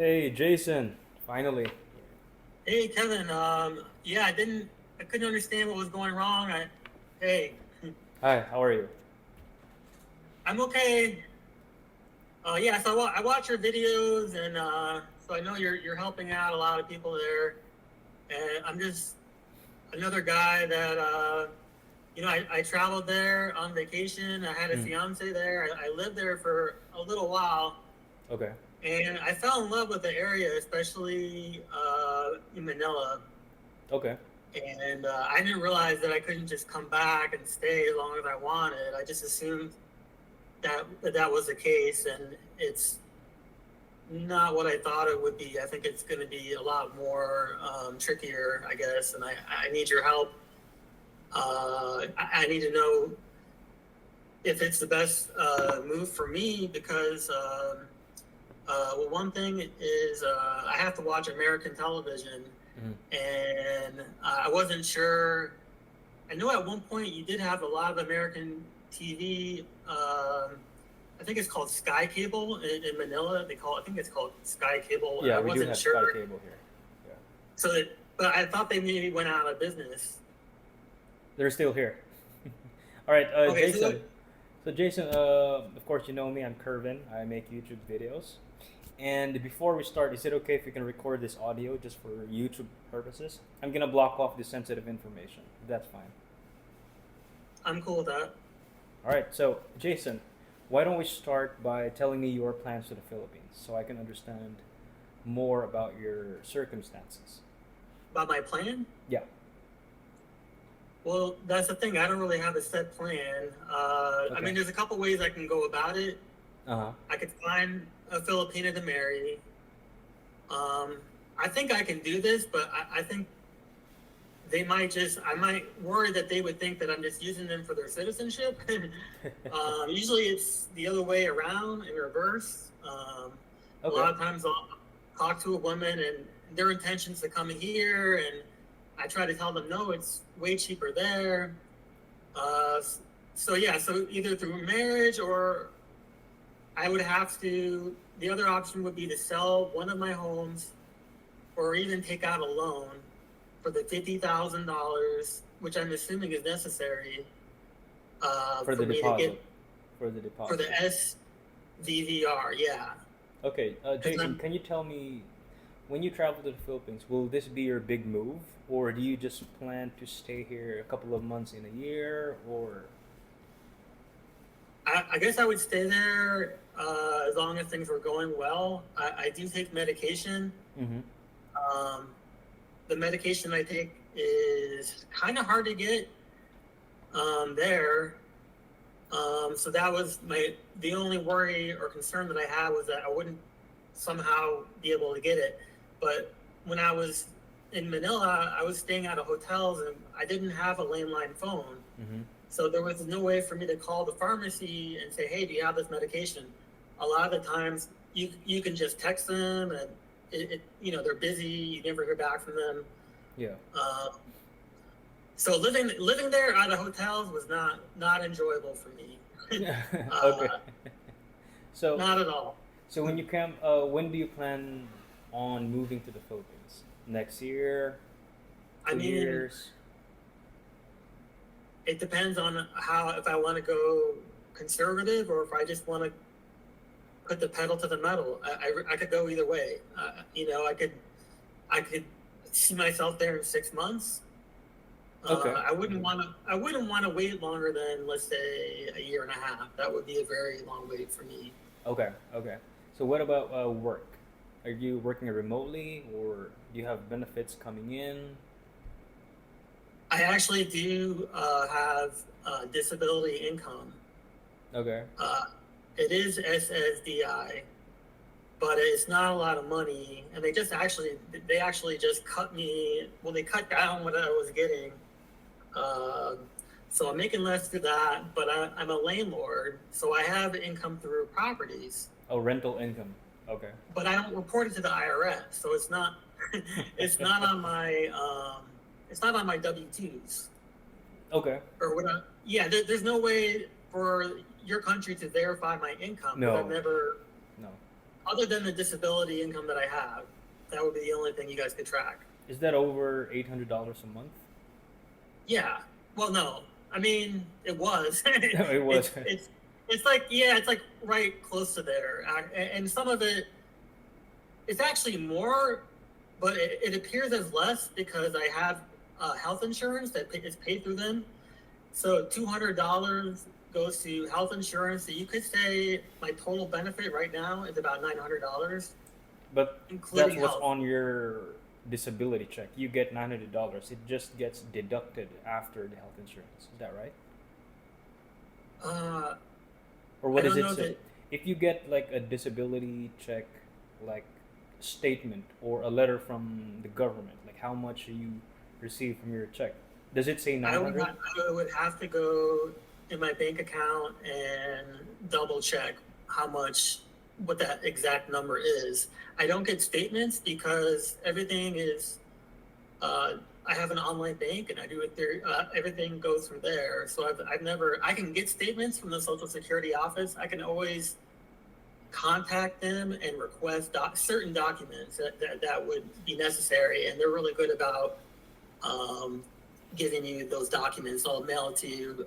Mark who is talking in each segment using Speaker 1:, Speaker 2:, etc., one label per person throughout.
Speaker 1: Hey, Jason, finally.
Speaker 2: Hey Kevin, yeah, I couldn't understand what was going wrong. Hey,
Speaker 1: Hi, how are you?
Speaker 2: I'm okay. Yeah, so I watch your videos, and so I know you're helping out a lot of people there. And I'm just another guy that I traveled there on vacation. I had a
Speaker 1: Mm,
Speaker 2: fiance there. I lived there for a little while,
Speaker 1: okay.
Speaker 2: and I fell in love with the area, especially in Manila.
Speaker 1: Okay.
Speaker 2: And I didn't realize that I couldn't just come back and stay as long as I wanted. I just assumed that was the case, and it's not what I thought it would be. I think it's going to be a lot more trickier, I guess. And I need your help. I need to know if it's the best move for me because, well, one thing is I have to watch American television,
Speaker 1: Mm,
Speaker 2: and I wasn't sure. I know at one point you did have a lot of American TV. I think it's called Sky Cable in Manila. I think it's called Sky Cable, and
Speaker 1: yeah,
Speaker 2: I
Speaker 1: we do
Speaker 2: wasn't
Speaker 1: have Sky
Speaker 2: sure.
Speaker 1: Cable here. Yeah.
Speaker 2: But I thought they maybe went out of business.
Speaker 1: They're still here. All right,
Speaker 2: Okay, so
Speaker 1: Jason. So, Jason, of course, you know me. I'm Kervin. I make YouTube videos. And before we start, is it okay if we can record this audio just for YouTube purposes? I'm gonna block off the sensitive information. That's fine.
Speaker 2: I'm cool with that.
Speaker 1: All right. So, Jason, why don't we start by telling me your plans to the Philippines so I can understand more about your circumstances?
Speaker 2: About my plan?
Speaker 1: Yeah.
Speaker 2: Well, that's the thing. I don't really have a set plan. I
Speaker 1: Okay.
Speaker 2: mean, there's a couple ways I can go about it.
Speaker 1: Uh huh.
Speaker 2: I could find a Filipina to marry. Um, I think I can do this, but I think I might worry that they would think that I'm just using them for their citizenship. Usually it's the other way around in reverse. A
Speaker 1: Okay.
Speaker 2: lot of times I'll talk to a woman and their intentions to come here, and I try to tell them, no, it's way cheaper there. Uh, so yeah, so either through marriage or I would have to, the other option would be to sell one of my homes or even take out a loan for the $50,000, which I'm assuming is necessary
Speaker 1: For
Speaker 2: for
Speaker 1: the
Speaker 2: me to
Speaker 1: deposit.
Speaker 2: get
Speaker 1: For the
Speaker 2: for
Speaker 1: deposit.
Speaker 2: the SVVR. Yeah,
Speaker 1: Okay.
Speaker 2: because
Speaker 1: Jason, can you tell me when you travel to the Philippines, will this be your big move, or do you just plan to stay here a couple of months in a year, or?
Speaker 2: I guess I would stay there as long as things were going well. I do take medication.
Speaker 1: Mm-hmm.
Speaker 2: Um, the medication I take is kind of hard to get there. So that was the only worry or concern that I had was that I wouldn't somehow be able to get it. But when I was in Manila, I was staying at a hotels and I didn't have a landline phone.
Speaker 1: Mm-hmm.
Speaker 2: So there was no way for me to call the pharmacy and say, "Hey, do you have this medication?" A lot of the times, you can just text them, and they're busy. You never hear back from them.
Speaker 1: Yeah.
Speaker 2: Uh, so living there at the hotels was not enjoyable for me.
Speaker 1: Okay.
Speaker 2: uh,
Speaker 1: So,
Speaker 2: Not at all.
Speaker 1: so when you come, when do you plan on moving to the Philippines? Next year,
Speaker 2: I
Speaker 1: two
Speaker 2: mean,
Speaker 1: years?
Speaker 2: it depends on how if I want to go conservative or if I just want to put the pedal to the metal. I could go either way. I could see myself there in 6 months.
Speaker 1: Okay.
Speaker 2: I wouldn't want to wait longer than, let's say, a year and a half. That would be a very long wait for me.
Speaker 1: Okay. Okay. So what about work? Are you working remotely, or do you have benefits coming in?
Speaker 2: I actually do have disability income.
Speaker 1: Okay.
Speaker 2: Uh, it is SSDI, but it's not a lot of money. And they actually just cut me. Well, they cut down what I was getting. Uh, so I'm making less for that, but I'm a landlord, so I have income through properties.
Speaker 1: Oh, rental income. Okay.
Speaker 2: But I don't report it to the IRS, so it's not it's not on my W-2s
Speaker 1: Okay.
Speaker 2: or what. Yeah, there's no way for your country to verify my income because I've
Speaker 1: No.
Speaker 2: never.
Speaker 1: No.
Speaker 2: other than the disability income that I have, that would be the only thing you guys could track.
Speaker 1: Is that over $800 a month?
Speaker 2: Yeah. Well, no. I mean, it was.
Speaker 1: No, it was.
Speaker 2: It's like, yeah, it's like right close to there. And some of it, it's actually more, but it appears as less because I have health insurance that is paid through them. So $200 goes to health insurance. So you could say my total benefit right now is about $900.
Speaker 1: But
Speaker 2: Including
Speaker 1: that's what's
Speaker 2: health.
Speaker 1: on your disability check. You get $900. It just gets deducted after the health insurance. Is that right? Or what
Speaker 2: I
Speaker 1: does
Speaker 2: don't
Speaker 1: it
Speaker 2: know
Speaker 1: say?
Speaker 2: that.
Speaker 1: If you get like a disability check, like statement or a letter from the government, like how much you receive from your check, does it say
Speaker 2: I would
Speaker 1: 900?
Speaker 2: I would have to go in my bank account and double check how much what that exact number is. I don't get statements because everything is I have an online bank and I do it there. Everything goes through there. So I've never I can get statements from the Social Security office. I can always contact them and request certain documents that would be necessary, and they're really good about um, giving you those documents. I'll mail it to you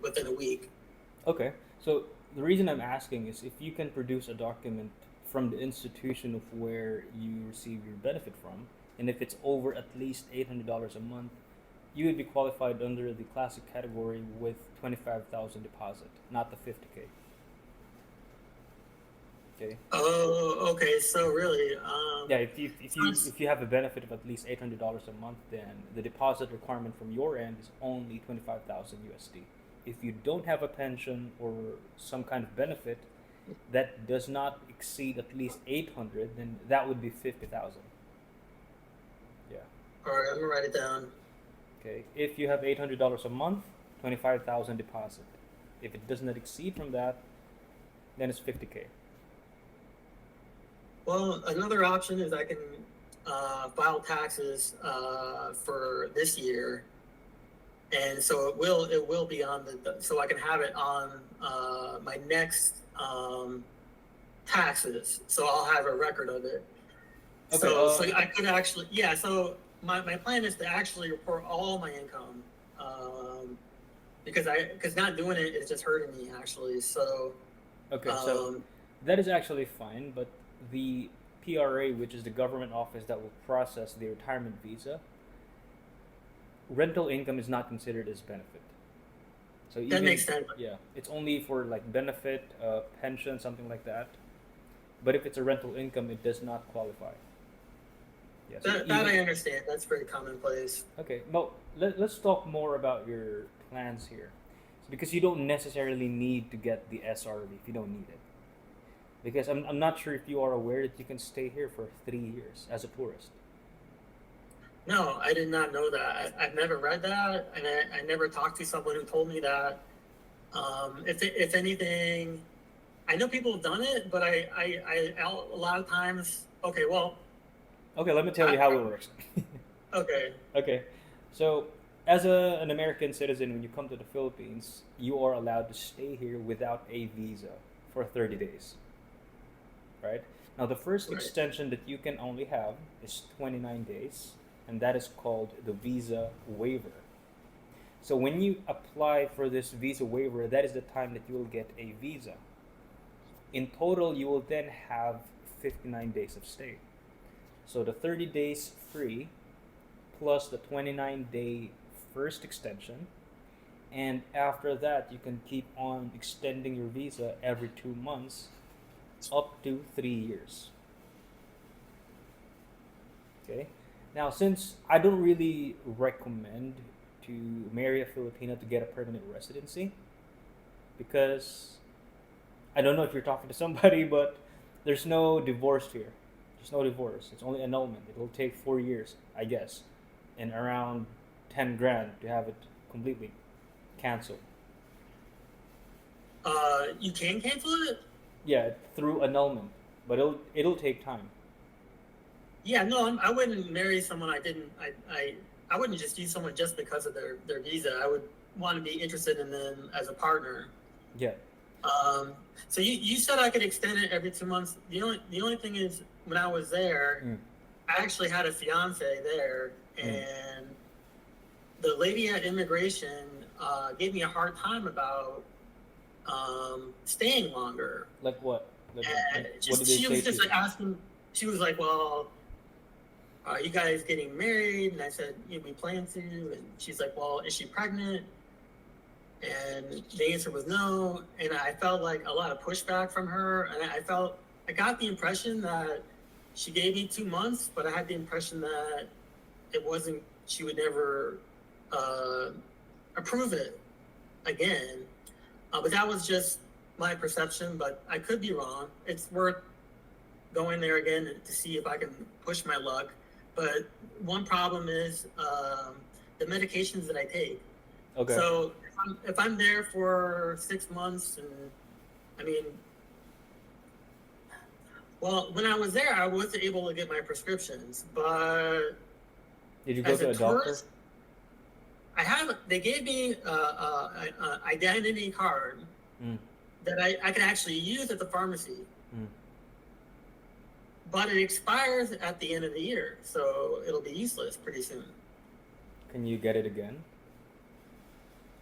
Speaker 2: within a week.
Speaker 1: Okay. So the reason I'm asking is if you can produce a document from the institution of where you receive your benefit from, and if it's over at least $800 a month, you would be qualified under the classic category with 25,000 deposit, not the 50K. Okay.
Speaker 2: Oh, okay. So really,
Speaker 1: Yeah, if you have a benefit of at least $800 a month, then the deposit requirement from your end is only 25,000 USD. If you don't have a pension or some kind of benefit that does not exceed at least 800, then that would be 50,000. Yeah.
Speaker 2: all right, I'm gonna write it down.
Speaker 1: Okay. If you have $800 a month, 25,000 deposit. If it does not exceed from that, then it's 50K.
Speaker 2: Well, another option is I can file taxes for this year, and so it will be on so I can have it on my next taxes. So I'll have a record of it.
Speaker 1: Okay.
Speaker 2: So I could actually, yeah. So my plan is to actually report all my income because not doing it is just hurting me actually. So
Speaker 1: Okay, so
Speaker 2: um,
Speaker 1: that is actually fine, but the PRA, which is the government office that will process the retirement visa, rental income is not considered as benefit. So
Speaker 2: that
Speaker 1: even
Speaker 2: makes sense.
Speaker 1: yeah, it's only for like benefit, pension, something like that. But if it's a rental income, it does not qualify. Yeah. So
Speaker 2: That
Speaker 1: even
Speaker 2: I understand. That's very commonplace.
Speaker 1: okay, well, let's talk more about your plans here, because you don't necessarily need to get the SRV if you don't need it. Because I'm not sure if you are aware that you can stay here for 3 years as a tourist.
Speaker 2: No, I did not know that. I've never read that, and I never talked to someone who told me that. If anything, I know people have done it, but a lot of times. Okay, well,
Speaker 1: Okay, let me tell
Speaker 2: I,
Speaker 1: you how it works.
Speaker 2: okay,
Speaker 1: Okay, so as an American citizen, when you come to the Philippines, you are allowed to stay here without a visa for 30 days, right? Now, the first
Speaker 2: right.
Speaker 1: extension that you can only have is 29 days, and that is called the visa waiver. So when you apply for this visa waiver, that is the time that you will get a visa. In total, you will then have 59 days of stay. So the 30 days free plus the 29-day first extension, and after that you can keep on extending your visa every 2 months up to 3 years. Okay. Now, since I don't really recommend to marry a Filipino to get a permanent residency, because I don't know if you're talking to somebody, but there's no divorce here. There's no divorce. It's only annulment. It'll take 4 years, I guess, and around 10 grand to have it completely canceled.
Speaker 2: You can cancel it.
Speaker 1: Yeah, through annulment, but it'll take time.
Speaker 2: Yeah, no, I wouldn't marry someone I didn't. I wouldn't just use someone just because of their visa. I would want to be interested in them as a partner.
Speaker 1: Yeah.
Speaker 2: So you said I could extend it every 2 months. The only thing is, when I was there, I actually had a fiance there, and the lady at immigration gave me a hard time about staying longer.
Speaker 1: Like what? Like,
Speaker 2: And
Speaker 1: what did they
Speaker 2: she
Speaker 1: say
Speaker 2: was
Speaker 1: to
Speaker 2: just
Speaker 1: you?
Speaker 2: like asking. She was like, "Well, are you guys getting married?" And I said, "Yeah, we plan to." And she's like, "Well, is she pregnant?" And the answer was no. And I felt like a lot of pushback from her. And I got the impression that she gave me 2 months, but I had the impression that it wasn't, she would never approve it again. But that was just my perception, but I could be wrong. It's worth going there again to see if I can push my luck. But one problem is the medications that I take.
Speaker 1: Okay.
Speaker 2: So if I'm there for 6 months, and I mean, well, when I was there, I was able to get my prescriptions, but
Speaker 1: Did you go
Speaker 2: as
Speaker 1: to
Speaker 2: a
Speaker 1: a doctor?
Speaker 2: tourist, they gave me an identity card that I can actually use at the pharmacy. But it expires at the end of the year, so it'll be useless pretty soon.
Speaker 1: Can you get it again?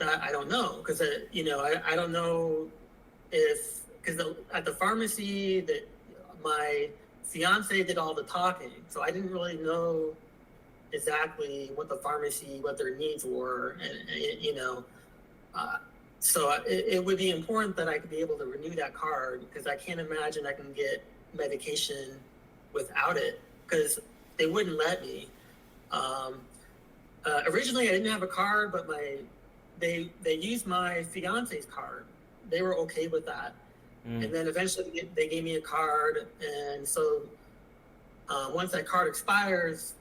Speaker 2: I don't know, because I don't know if, because at the pharmacy that my fiance did all the talking, so I didn't really know exactly what the pharmacy, what their needs were, and so it would be important that I could be able to renew that card, because I can't imagine I can get medication without it, because they wouldn't let me. Originally, I didn't have a card, but they used my fiance's card. They were okay with that, and then eventually they gave me a card, and so once that card expires,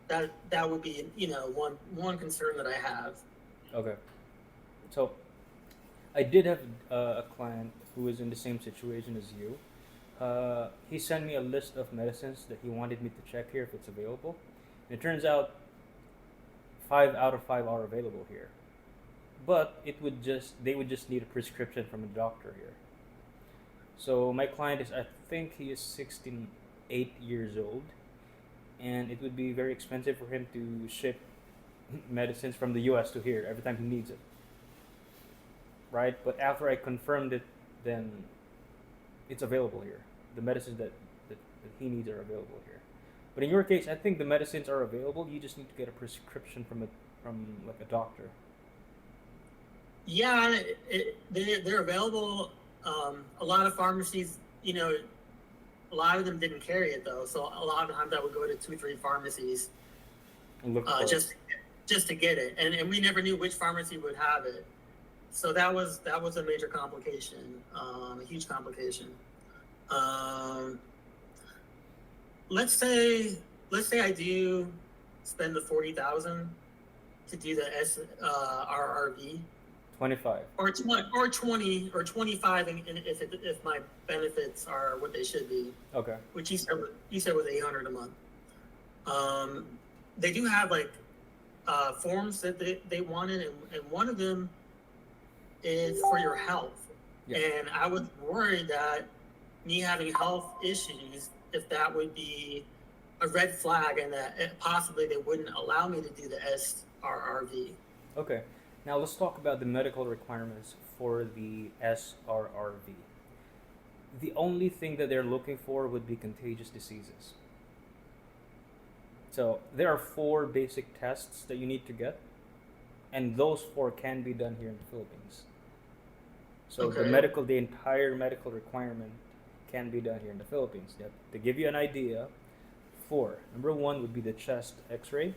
Speaker 2: that would be one concern that I have.
Speaker 1: Okay. So, I did have a client who was in the same situation as you. He sent me a list of medicines that he wanted me to check here if it's available. And it turns out 5 out of 5 are available here. But they would just need a prescription from a doctor here. So my client I think he is 68 years old, and it would be very expensive for him to ship medicines from the US to here every time he needs it. Right? But after I confirmed it, then it's available here. The medicines that he needs are available here. But in your case, I think the medicines are available. You just need to get a prescription from like a doctor.
Speaker 2: Yeah, they're available. A lot of pharmacies, a lot of them didn't carry it though. So a lot of times I would go to 2-3 pharmacies
Speaker 1: And look for
Speaker 2: just to get it, and we never knew which pharmacy would have it. So that was a major complication, a huge complication. Let's say I do spend the 40,000 to do the SRRV.
Speaker 1: 25.
Speaker 2: Or 20 or 25, and if my benefits are what they should be.
Speaker 1: Okay.
Speaker 2: Which you said was 800 a month. They do have like forms that they wanted, and one of them is for your health.
Speaker 1: Yeah.
Speaker 2: And I was worried that me having health issues, if that would be a red flag, and that possibly they wouldn't allow me to do the SRRV.
Speaker 1: Okay. Now let's talk about the medical requirements for the SRRV. The only thing that they're looking for would be contagious diseases. So there are 4 basic tests that you need to get, and those 4 can be done here in the Philippines. So
Speaker 2: Okay.
Speaker 1: the entire medical requirement can be done here in the Philippines. To give you an idea, 4. Number 1 would be the chest X-ray.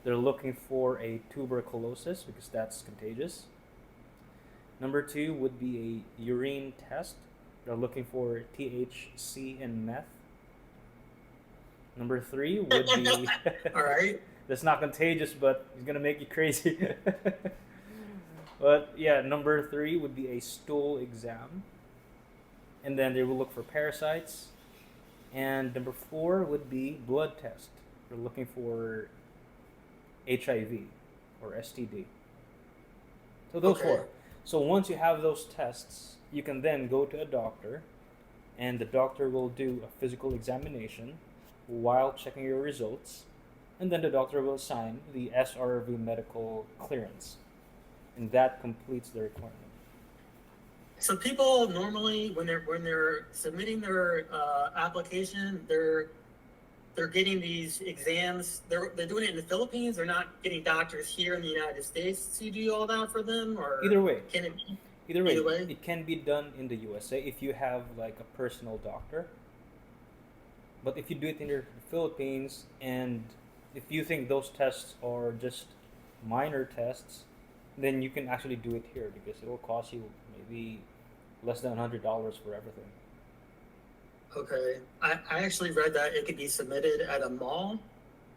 Speaker 1: They're looking for a tuberculosis because that's contagious. Number 2 would be a urine test. They're looking for THC and meth. Number 3 would be
Speaker 2: All right.
Speaker 1: that's not contagious, but it's gonna make you crazy. But yeah, number 3 would be a stool exam, and then they will look for parasites. And number 4 would be blood test. They're looking for HIV or STD. So those
Speaker 2: Okay.
Speaker 1: 4. So once you have those tests, you can then go to a doctor, and the doctor will do a physical examination while checking your results, and then the doctor will sign the SRRV medical clearance, and that completes the requirement.
Speaker 2: So people normally, when they're submitting their application, they're getting these exams. They're doing it in the Philippines. They're not getting doctors here in the United States to do all that for them, or
Speaker 1: Either way,
Speaker 2: can it be?
Speaker 1: either way,
Speaker 2: Either way?
Speaker 1: it can be done in the USA if you have like a personal doctor. But if you do it in the Philippines, and if you think those tests are just minor tests, then you can actually do it here because it will cost you maybe less than $100 for everything.
Speaker 2: Okay. I actually read that it could be submitted at a mall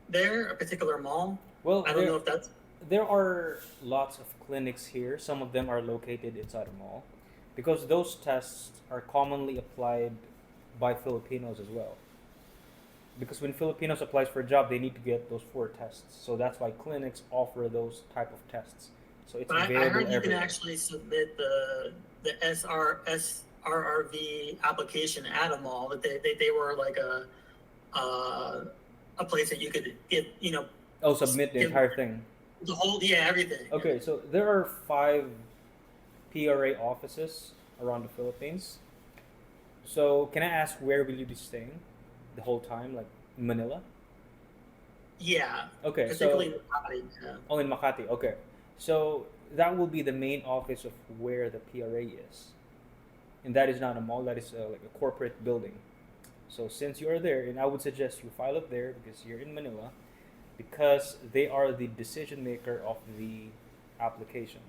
Speaker 2: there, a particular mall.
Speaker 1: Well,
Speaker 2: I don't know if that's
Speaker 1: there are lots of clinics here. Some of them are located inside a mall because those tests are commonly applied by Filipinos as well. Because when Filipinos applies for a job, they need to get those 4 tests. So that's why clinics offer those type of tests. So it's
Speaker 2: but I
Speaker 1: available
Speaker 2: heard you can
Speaker 1: everywhere.
Speaker 2: actually submit the SRRV application at a mall. That they were like a place that you could get,
Speaker 1: Oh, submit the
Speaker 2: give
Speaker 1: entire thing.
Speaker 2: the whole, everything.
Speaker 1: Okay, so there are 5 PRA offices around the Philippines. So can I ask where will you be staying the whole time, like in Manila?
Speaker 2: Yeah,
Speaker 1: Okay,
Speaker 2: particularly
Speaker 1: so
Speaker 2: in Makati. Yeah.
Speaker 1: oh, in Makati. Okay, so that will be the main office of where the PRA is, and that is not a mall. That is like a corporate building. So since you are there, and I would suggest you file it there because you're in Manila, because they are the decision maker of the application.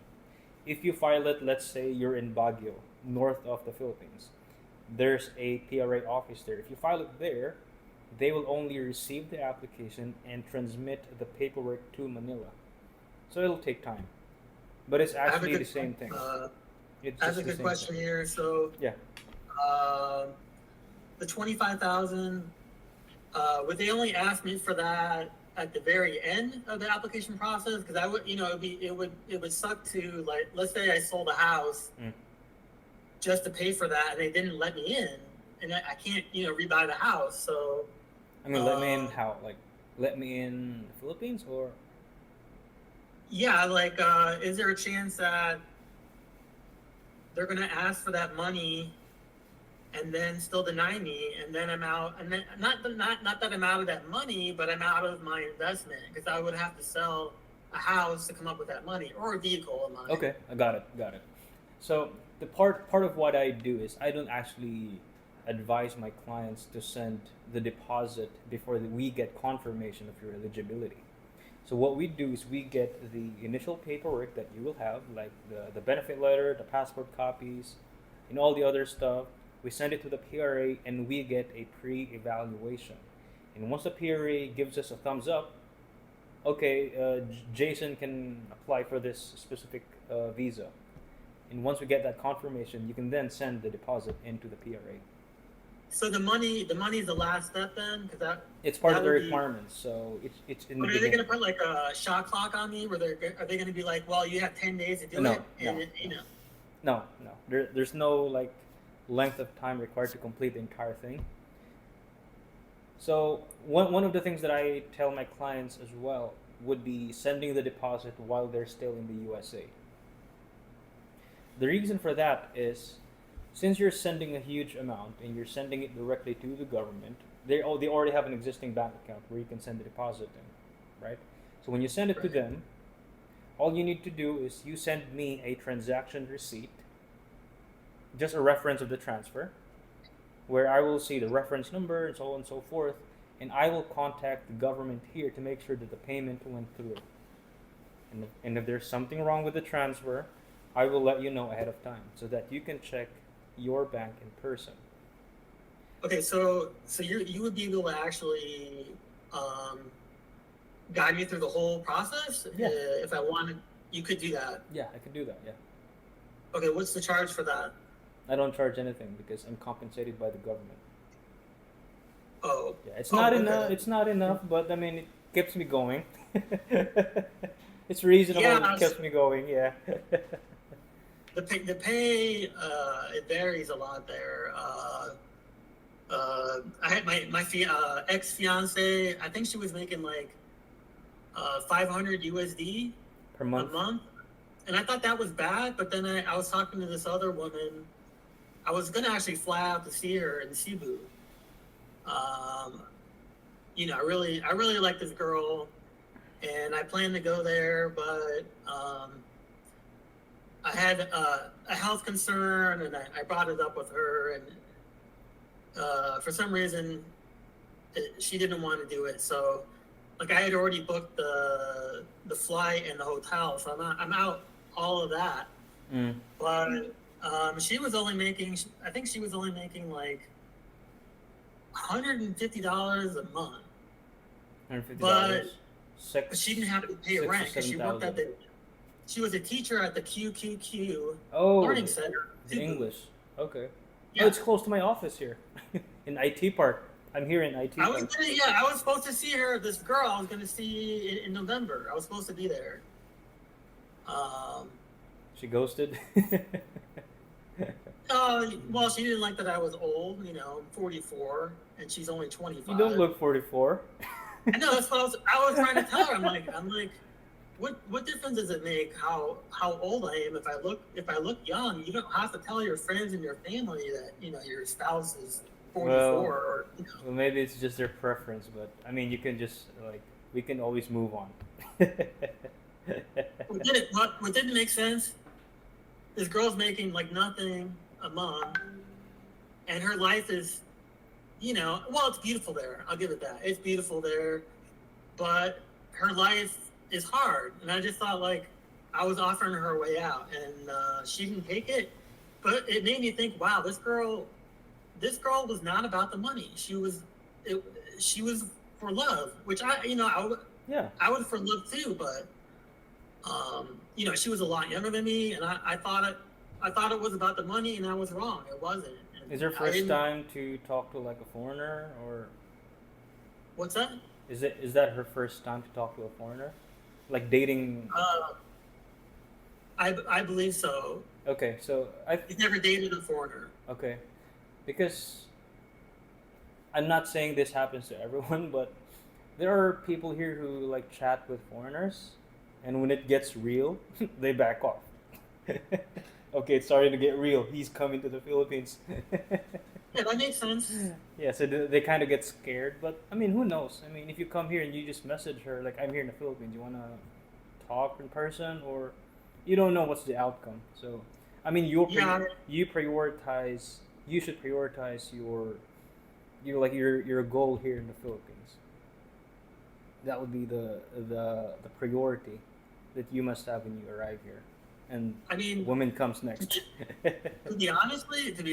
Speaker 1: If you file it, let's say you're in Baguio, north of the Philippines, there's a PRA office there. If you file it there, they will only receive the application and transmit the paperwork to Manila. So it'll take time, but it's
Speaker 2: I have a
Speaker 1: actually the
Speaker 2: good
Speaker 1: same thing. It's
Speaker 2: I have
Speaker 1: just
Speaker 2: a
Speaker 1: the
Speaker 2: good
Speaker 1: same
Speaker 2: question
Speaker 1: thing.
Speaker 2: here. So
Speaker 1: Yeah.
Speaker 2: uh, the 25,000, would they only ask me for that at the very end of the application process? Because I would, it would suck to, like, let's say I sold a house
Speaker 1: Mm.
Speaker 2: just to pay for that, and they didn't let me in, and I can't, rebuy the house. So
Speaker 1: I mean, let me in
Speaker 2: uh,
Speaker 1: how? Like, let me in the Philippines or?
Speaker 2: yeah, like, is there a chance that they're gonna ask for that money and then still deny me, and then I'm out, and then not that I'm out of that money, but I'm out of my investment because I would have to sell a house to come up with that money, or a vehicle of mine.
Speaker 1: Okay, I got it, got it. So the part of what I do is I don't actually advise my clients to send the deposit before we get confirmation of your eligibility. So what we do is we get the initial paperwork that you will have, like the benefit letter, the passport copies, and all the other stuff. We send it to the PRA and we get a pre-evaluation. And once the PRA gives us a thumbs up, okay, Jason can apply for this specific visa. And once we get that confirmation, you can then send the deposit into the PRA.
Speaker 2: So the money is the last step then, because
Speaker 1: It's part
Speaker 2: that
Speaker 1: of the
Speaker 2: would be.
Speaker 1: requirements, so it's in the
Speaker 2: But are they
Speaker 1: beginning.
Speaker 2: gonna put like a shot clock on me? Where are they gonna be like, well, you have 10 days to do
Speaker 1: No,
Speaker 2: it, and
Speaker 1: no. No, no. There's no like length of time required to complete the entire thing. So one of the things that I tell my clients as well would be sending the deposit while they're still in the USA. The reason for that is since you're sending a huge amount and you're sending it directly to the government, they already have an existing bank account where you can send the deposit in, right? So when you send it to
Speaker 2: Right.
Speaker 1: them, all you need to do is you send me a transaction receipt, just a reference of the transfer, where I will see the reference number and so on and so forth, and I will contact the government here to make sure that the payment went through. And if there's something wrong with the transfer, I will let you know ahead of time so that you can check your bank in person.
Speaker 2: Okay, so you would be able to actually guide me through the whole process.
Speaker 1: Yeah.
Speaker 2: If I wanted, you could do that.
Speaker 1: Yeah, I can do that. Yeah,
Speaker 2: Okay, what's the charge for that?
Speaker 1: I don't charge anything because I'm compensated by the government.
Speaker 2: Oh,
Speaker 1: Yeah, it's
Speaker 2: Oh,
Speaker 1: not
Speaker 2: okay.
Speaker 1: enough. It's not enough, but I mean, it keeps me going. It's reasonable.
Speaker 2: Yeah,
Speaker 1: It keeps me going. Yeah.
Speaker 2: the pay it varies a lot there. I had my ex fiance. I think she was making like 500 USD
Speaker 1: Per
Speaker 2: a
Speaker 1: month?
Speaker 2: month, and I thought that was bad. But then I was talking to this other woman. I was gonna actually fly out to see her in Cebu. Um, I really like this girl, and I plan to go there, but I had a health concern, and I brought it up with her, and for some reason, she didn't want to do it. So, like, I had already booked the flight and the hotel, so I'm out all of that.
Speaker 1: Mm.
Speaker 2: But she was only making, I think she was only making like $150 a month,
Speaker 1: $150.
Speaker 2: but she didn't have to pay
Speaker 1: Six to
Speaker 2: rent because
Speaker 1: seven
Speaker 2: she worked at
Speaker 1: thousand.
Speaker 2: she was a teacher at the QQQ
Speaker 1: Oh,
Speaker 2: Learning Center.
Speaker 1: the English. Okay. Oh,
Speaker 2: Yeah,
Speaker 1: it's close to my office here, in IT Park. I'm here in IT Park.
Speaker 2: I was supposed to see her. This girl I was gonna see in November. I was supposed to be there. Um,
Speaker 1: She ghosted.
Speaker 2: well, she didn't like that I was old. I'm 44 and she's only 25.
Speaker 1: You don't look 44.
Speaker 2: I know that's what I was trying to tell her. I'm like, what difference does it make how old I am if I look young? You don't have to tell your friends and your family that your spouse is 44
Speaker 1: Well,
Speaker 2: or
Speaker 1: well, maybe it's just their preference, but I mean, you can just like we can always move on.
Speaker 2: what didn't make sense. This girl's making like nothing a month, and her life is, well, it's beautiful there. I'll give it that. It's beautiful there, but her life is hard. And I just thought like I was offering her a way out, and she didn't take it. But it made me think, wow, this girl was not about the money. She was for love, which
Speaker 1: Yeah.
Speaker 2: I would for love too, but she was a lot younger than me, and I thought it was about the money, and I was wrong. It wasn't. And
Speaker 1: Is your
Speaker 2: I
Speaker 1: first
Speaker 2: didn't.
Speaker 1: time to talk to like a foreigner, or
Speaker 2: What's that?
Speaker 1: is that her first time to talk to a foreigner, like dating?
Speaker 2: Uh, I believe so.
Speaker 1: Okay, so
Speaker 2: He's never dated a foreigner.
Speaker 1: okay, because I'm not saying this happens to everyone, but there are people here who like chat with foreigners, and when it gets real, they back off. Okay, it's starting to get real. He's coming to the Philippines.
Speaker 2: Yeah, that makes sense.
Speaker 1: Yeah, so they kind of get scared, but I mean, who knows? I mean, if you come here and you just message her like, "I'm here in the Philippines. You wanna talk in person?" or you don't know what's the outcome. So, I mean,
Speaker 2: Yeah,
Speaker 1: you prioritize. You should prioritize your goal here in the Philippines. That would be the priority that you must have when you arrive here, and
Speaker 2: I mean,
Speaker 1: woman comes
Speaker 2: to
Speaker 1: next.
Speaker 2: be, to be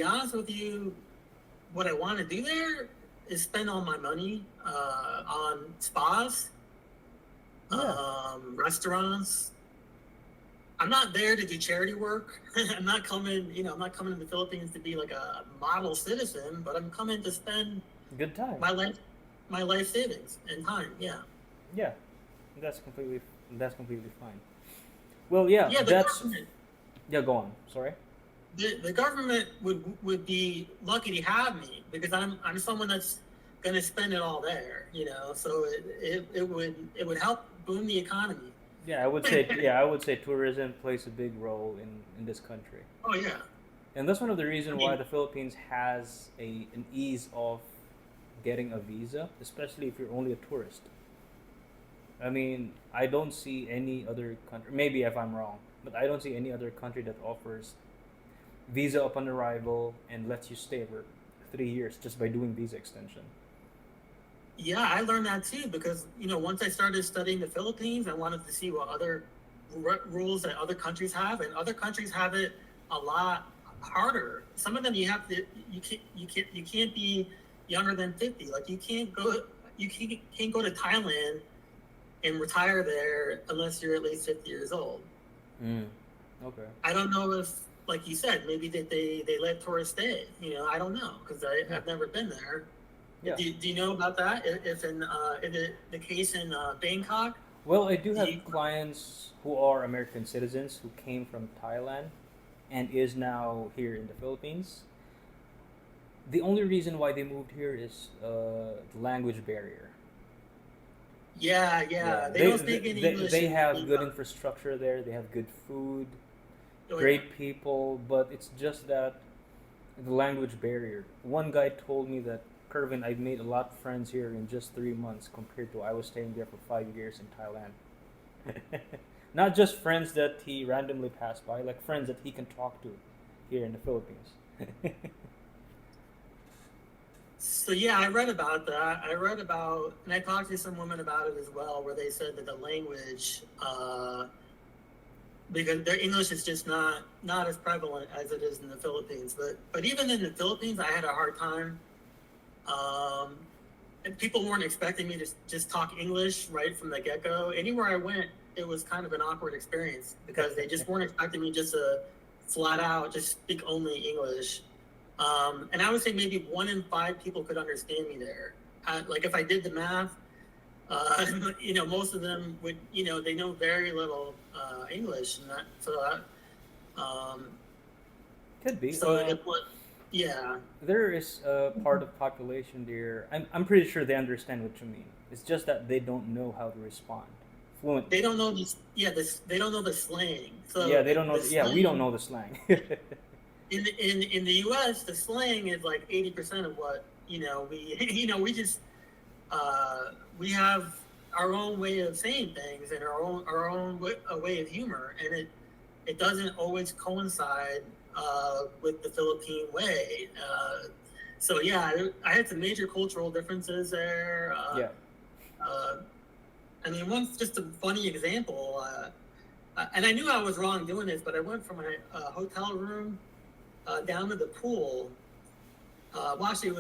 Speaker 2: honest with you, what I want to do there is spend all my money on spas,
Speaker 1: Yeah,
Speaker 2: restaurants. I'm not there to do charity work. I'm not coming to the Philippines to be like a model citizen, but I'm coming to spend
Speaker 1: good time.
Speaker 2: my life, my life savings and time. Yeah,
Speaker 1: Yeah, that's completely that's completely fine. Well, yeah,
Speaker 2: yeah.
Speaker 1: that's yeah. Go on. Sorry.
Speaker 2: The government would be lucky to have me because I'm someone that's going to spend it all there. So it would help boom the economy.
Speaker 1: Yeah, I would say tourism plays a big role in this country,
Speaker 2: Oh yeah,
Speaker 1: and that's one of the
Speaker 2: I
Speaker 1: reasons why
Speaker 2: mean,
Speaker 1: the Philippines has an ease of getting a visa, especially if you're only a tourist. I mean, I don't see any other country. Maybe if I'm wrong, but I don't see any other country that offers visa upon arrival and lets you stay for 3 years just by doing visa extension.
Speaker 2: yeah. I learned that too because once I started studying the Philippines, I wanted to see what other rules that other countries have, and other countries have it a lot harder. Some of them you can't be younger than 50. Like you can't go to Thailand and retire there unless you're at least 50 years old.
Speaker 1: Mm. Okay.
Speaker 2: I don't know if, like you said, maybe that they let tourists stay. I don't know because
Speaker 1: Yeah.
Speaker 2: I've never been there.
Speaker 1: Yeah.
Speaker 2: Do you know about that? If in the case in Bangkok,
Speaker 1: Well, I do
Speaker 2: do
Speaker 1: have
Speaker 2: you,
Speaker 1: clients who are American citizens who came from Thailand, and is now here in the Philippines. The only reason why they moved here is the language barrier.
Speaker 2: Yeah,
Speaker 1: Yeah,
Speaker 2: yeah. They don't speak any English
Speaker 1: they
Speaker 2: in
Speaker 1: have good infrastructure there. They have good food,
Speaker 2: oh yeah.
Speaker 1: great people, but it's just that the language barrier. One guy told me that, Kervin, I've made a lot of friends here in just 3 months compared to I was staying there for 5 years in Thailand. Not just friends that he randomly passed by, like friends that he can talk to here in the Philippines.
Speaker 2: So yeah, I read about that. I read about, and I talked to some women about it as well, where they said that the language, because their English is just not as prevalent as it is in the Philippines. But even in the Philippines, I had a hard time. Um, and people weren't expecting me to just talk English right from the get go. Anywhere I went, it was kind of an awkward experience because they just weren't expecting me just to flat out just speak only English. And I would say maybe 1 in 5 people could understand me there. Like if I did the math, most of them would, they know very little English, and that, um,
Speaker 1: Could be.
Speaker 2: so it would, yeah.
Speaker 1: There is a part of population there. I'm pretty sure they understand what you mean. It's just that they don't know how to respond fluently.
Speaker 2: They don't know this, yeah, they don't know the slang. So
Speaker 1: Yeah, they don't know.
Speaker 2: the
Speaker 1: Yeah, we don't
Speaker 2: slang
Speaker 1: know the slang.
Speaker 2: in the U.S., the slang is like 80% of what we we just we have our own way of saying things and a way of humor, and it doesn't always coincide with the Philippine way. So yeah, I had some major cultural differences there.
Speaker 1: Yeah.
Speaker 2: I mean, one's just a funny example, and I knew I was wrong doing this, but I went from my hotel room down to the pool. Well, actually, it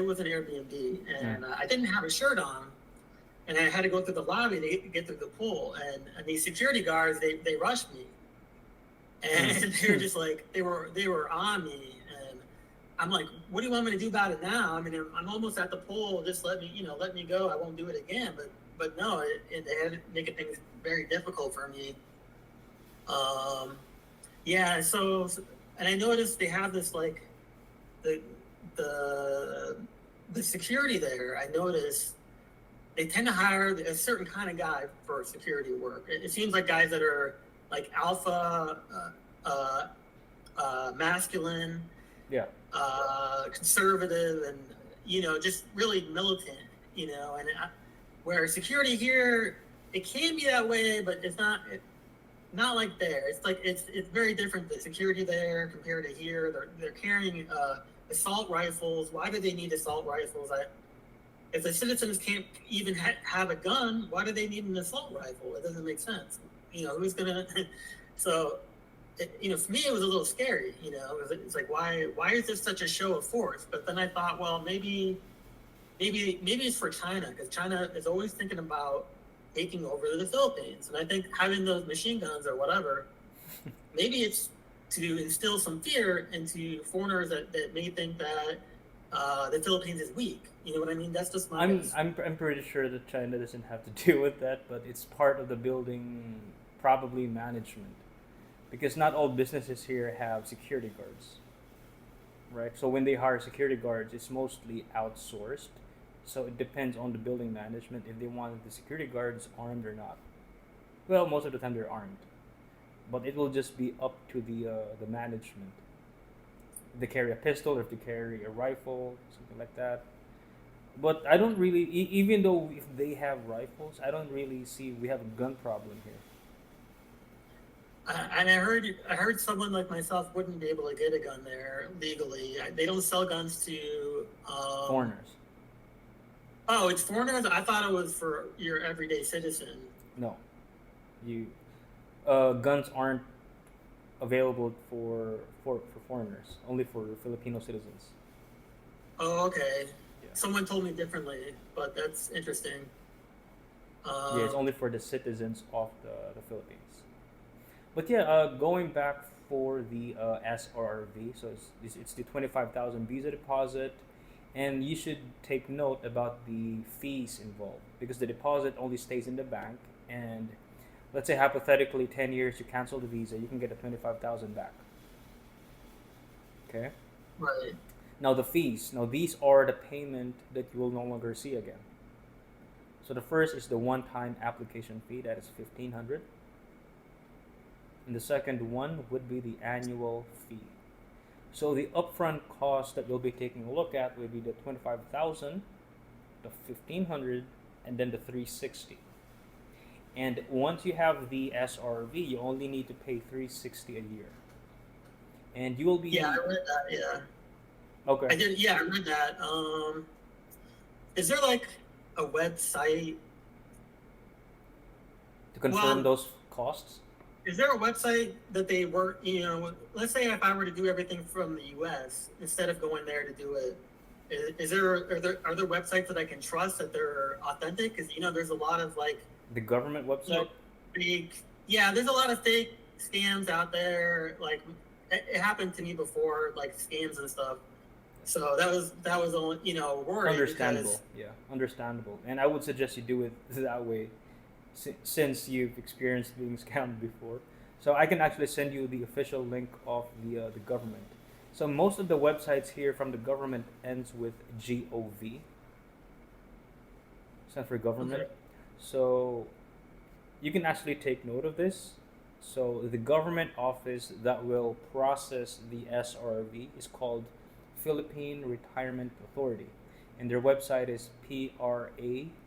Speaker 2: was an Airbnb, and I didn't have a shirt on, and I had to go through the lobby to get through the pool. And these security guards, they rushed me, and they were just like they were on me, and I'm like, what do you want me to do about it now? I mean, I'm almost at the pool. Just let me go. I won't do it again. But no, they had making things very difficult for me. Yeah. So, and I noticed they have this like the the security there. I noticed they tend to hire a certain kind of guy for security work. It seems like guys that are like alpha, masculine,
Speaker 1: Yeah.
Speaker 2: conservative, and just really militant. And where security here, it can be that way, but it's not like there. It's like it's very different. The security there compared to here, they're carrying assault rifles. Why do they need assault rifles? If the citizens can't even have a gun, why do they need an assault rifle? It doesn't make sense. Who's gonna? So, for me, it was a little scary. It's like why is this such a show of force? But then I thought, well, maybe it's for China, because China is always thinking about taking over the Philippines, and I think having those machine guns or whatever, maybe it's to instill some fear into foreigners that may think that the Philippines is weak. You know what I mean? That's just my guess.
Speaker 1: I'm pretty sure that China doesn't have to deal with that, but it's part of the building, probably management, because not all businesses here have security guards, right? So when they hire security guards, it's mostly outsourced. So it depends on the building management if they want the security guards armed or not. Well, most of the time they're armed, but it will just be up to the management. If they carry a pistol, or if they carry a rifle, something like that. But I don't really, even though if they have rifles, I don't really see we have a gun problem here.
Speaker 2: And I heard someone like myself wouldn't be able to get a gun there legally. They don't sell guns to
Speaker 1: Foreigners.
Speaker 2: Oh, it's foreigners. I thought it was for your everyday citizen.
Speaker 1: No, you guns aren't available for foreigners. Only for Filipino citizens.
Speaker 2: Oh, okay.
Speaker 1: Yeah.
Speaker 2: Someone told me differently, but that's interesting.
Speaker 1: Yeah, it's only for the citizens of the Philippines. But yeah, going back for the SRRV, so it's the 25,000 visa deposit, and you should take note about the fees involved, because the deposit only stays in the bank, and let's say hypothetically 10 years you cancel the visa, you can get the 25,000 back. Okay.
Speaker 2: Right.
Speaker 1: Now the fees. Now these are the payment that you will no longer see again. So the first is the one-time application fee, that is 1,500, and the second one would be the annual fee. So the upfront cost that you'll be taking a look at will be the 25,000, the 1,500, and then the 360. And once you have the SRV, you only need to pay 360 a year, and you will be
Speaker 2: Yeah, I read that. Yeah,
Speaker 1: okay
Speaker 2: I did. Yeah, I read that. Is there like a website?
Speaker 1: to confirm
Speaker 2: Well,
Speaker 1: those costs.
Speaker 2: is there a website that they work? You know, let's say if I were to do everything from the U.S. instead of going there to do it, is there are there websites that I can trust that they're authentic? Because you know, there's a lot of like
Speaker 1: The government
Speaker 2: you know
Speaker 1: website.
Speaker 2: fake. Yeah, there's a lot of fake scams out there. Like it happened to me before, like scams and stuff. So that was only you know worry
Speaker 1: Understandable,
Speaker 2: because
Speaker 1: yeah, understandable. And I would suggest you do it that way, since you've experienced being scammed before. So I can actually send you the official link of the government. So most of the websites here from the government ends with gov, stands for government.
Speaker 2: okay.
Speaker 1: So you can actually take note of this. So the government office that will process the SRV is called Philippine Retirement Authority, and their website is pra.gov.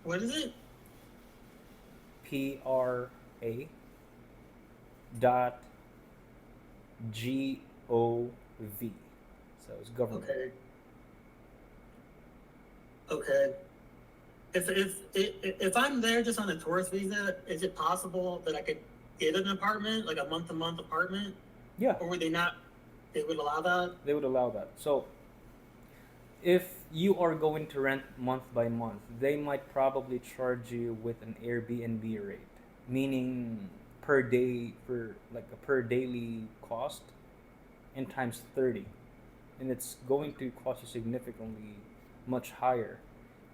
Speaker 2: What is it?
Speaker 1: pra dot gov. So it's government.
Speaker 2: Okay. Okay. If I'm there just on a tourist visa, is it possible that I could get an apartment, like a month-to-month apartment,
Speaker 1: Yeah,
Speaker 2: or would they not? They would allow that?
Speaker 1: they would allow that. So if you are going to rent month by month, they might probably charge you with an Airbnb rate, meaning per day, for like a per daily cost, and times 30, and it's going to cost you significantly much higher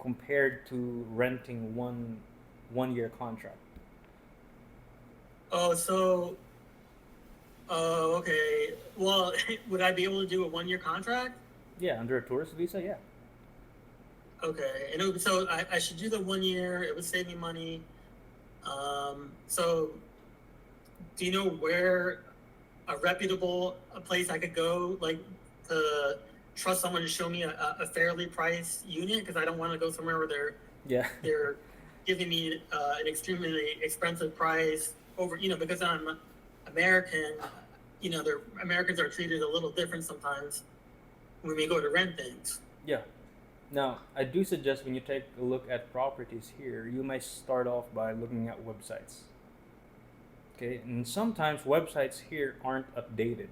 Speaker 1: compared to renting one year contract.
Speaker 2: Oh, so, oh, okay. Well, would I be able to do a 1 year contract?
Speaker 1: Yeah, under a tourist visa, yeah.
Speaker 2: Okay, and so I should do the 1 year. It would save me money. So do you know where a reputable a place I could go, like to trust someone to show me a fairly priced unit? Because I don't want to go somewhere where
Speaker 1: Yeah.
Speaker 2: they're giving me an extremely expensive price over, you know, because I'm American. You know, they're Americans are treated a little different sometimes when we go to rent things.
Speaker 1: Yeah. Now, I do suggest when you take a look at properties here, you might start off by looking at websites. Okay, and sometimes websites here aren't updated.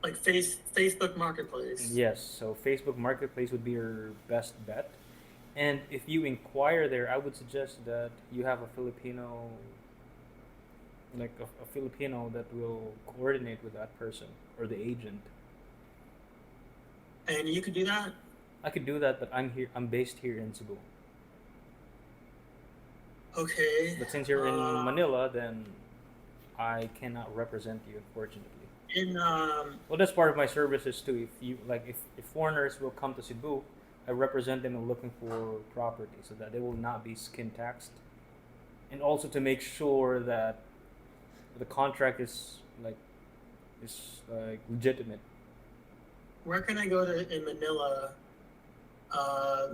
Speaker 2: Like Facebook Marketplace.
Speaker 1: Yes, so Facebook Marketplace would be your best bet. And if you inquire there, I would suggest that you have a Filipino, like a Filipino that will coordinate with that person or the agent.
Speaker 2: And you could do that?
Speaker 1: I could do that, but I'm here. I'm based here in Cebu.
Speaker 2: Okay.
Speaker 1: But since you're in Manila, then I cannot represent you, unfortunately.
Speaker 2: In
Speaker 1: Well, that's part of my services too. If you like, if foreigners will come to Cebu, I represent them in looking for property so that they will not be skin taxed, and also to make sure that the contract is legitimate.
Speaker 2: where can I go to in Manila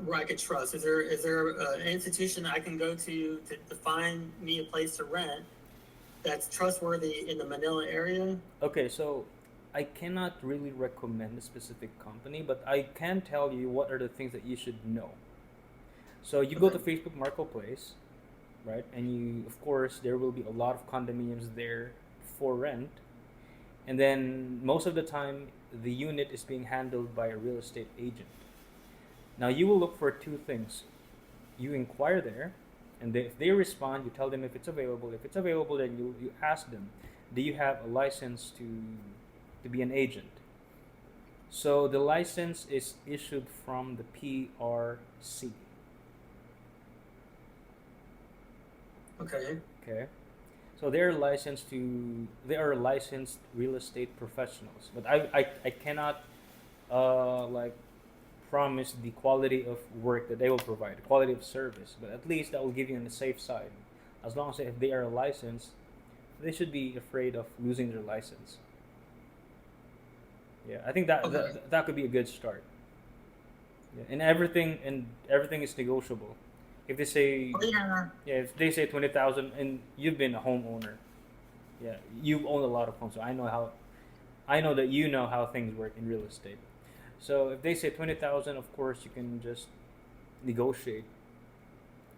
Speaker 2: where I could trust? Is there an institution I can go to find me a place to rent that's trustworthy in the Manila area?
Speaker 1: Okay, so I cannot really recommend a specific company, but I can tell you what are the things that you should know. So you go to
Speaker 2: Okay.
Speaker 1: Facebook Marketplace, right? And you, of course, there will be a lot of condominiums there for rent. And then most of the time, the unit is being handled by a real estate agent. Now you will look for two things. You inquire there, and if they respond, you tell them if it's available. If it's available, then you ask them, do you have a license to be an agent? So the license is issued from the PRC.
Speaker 2: Okay.
Speaker 1: Okay. So they are licensed real estate professionals, but I cannot like promise the quality of work that they will provide, the quality of service, but at least that will give you on the safe side. As long as if they are licensed, they should be afraid of losing their license. Yeah, I think
Speaker 2: Okay.
Speaker 1: that could be a good start. Yeah, and everything is negotiable. If they say
Speaker 2: Oh yeah.
Speaker 1: yeah, if they say 20,000 and you've been a homeowner, yeah, you've owned a lot of homes, so I know that you know how things work in real estate. So if they say 20,000, of course you can just negotiate.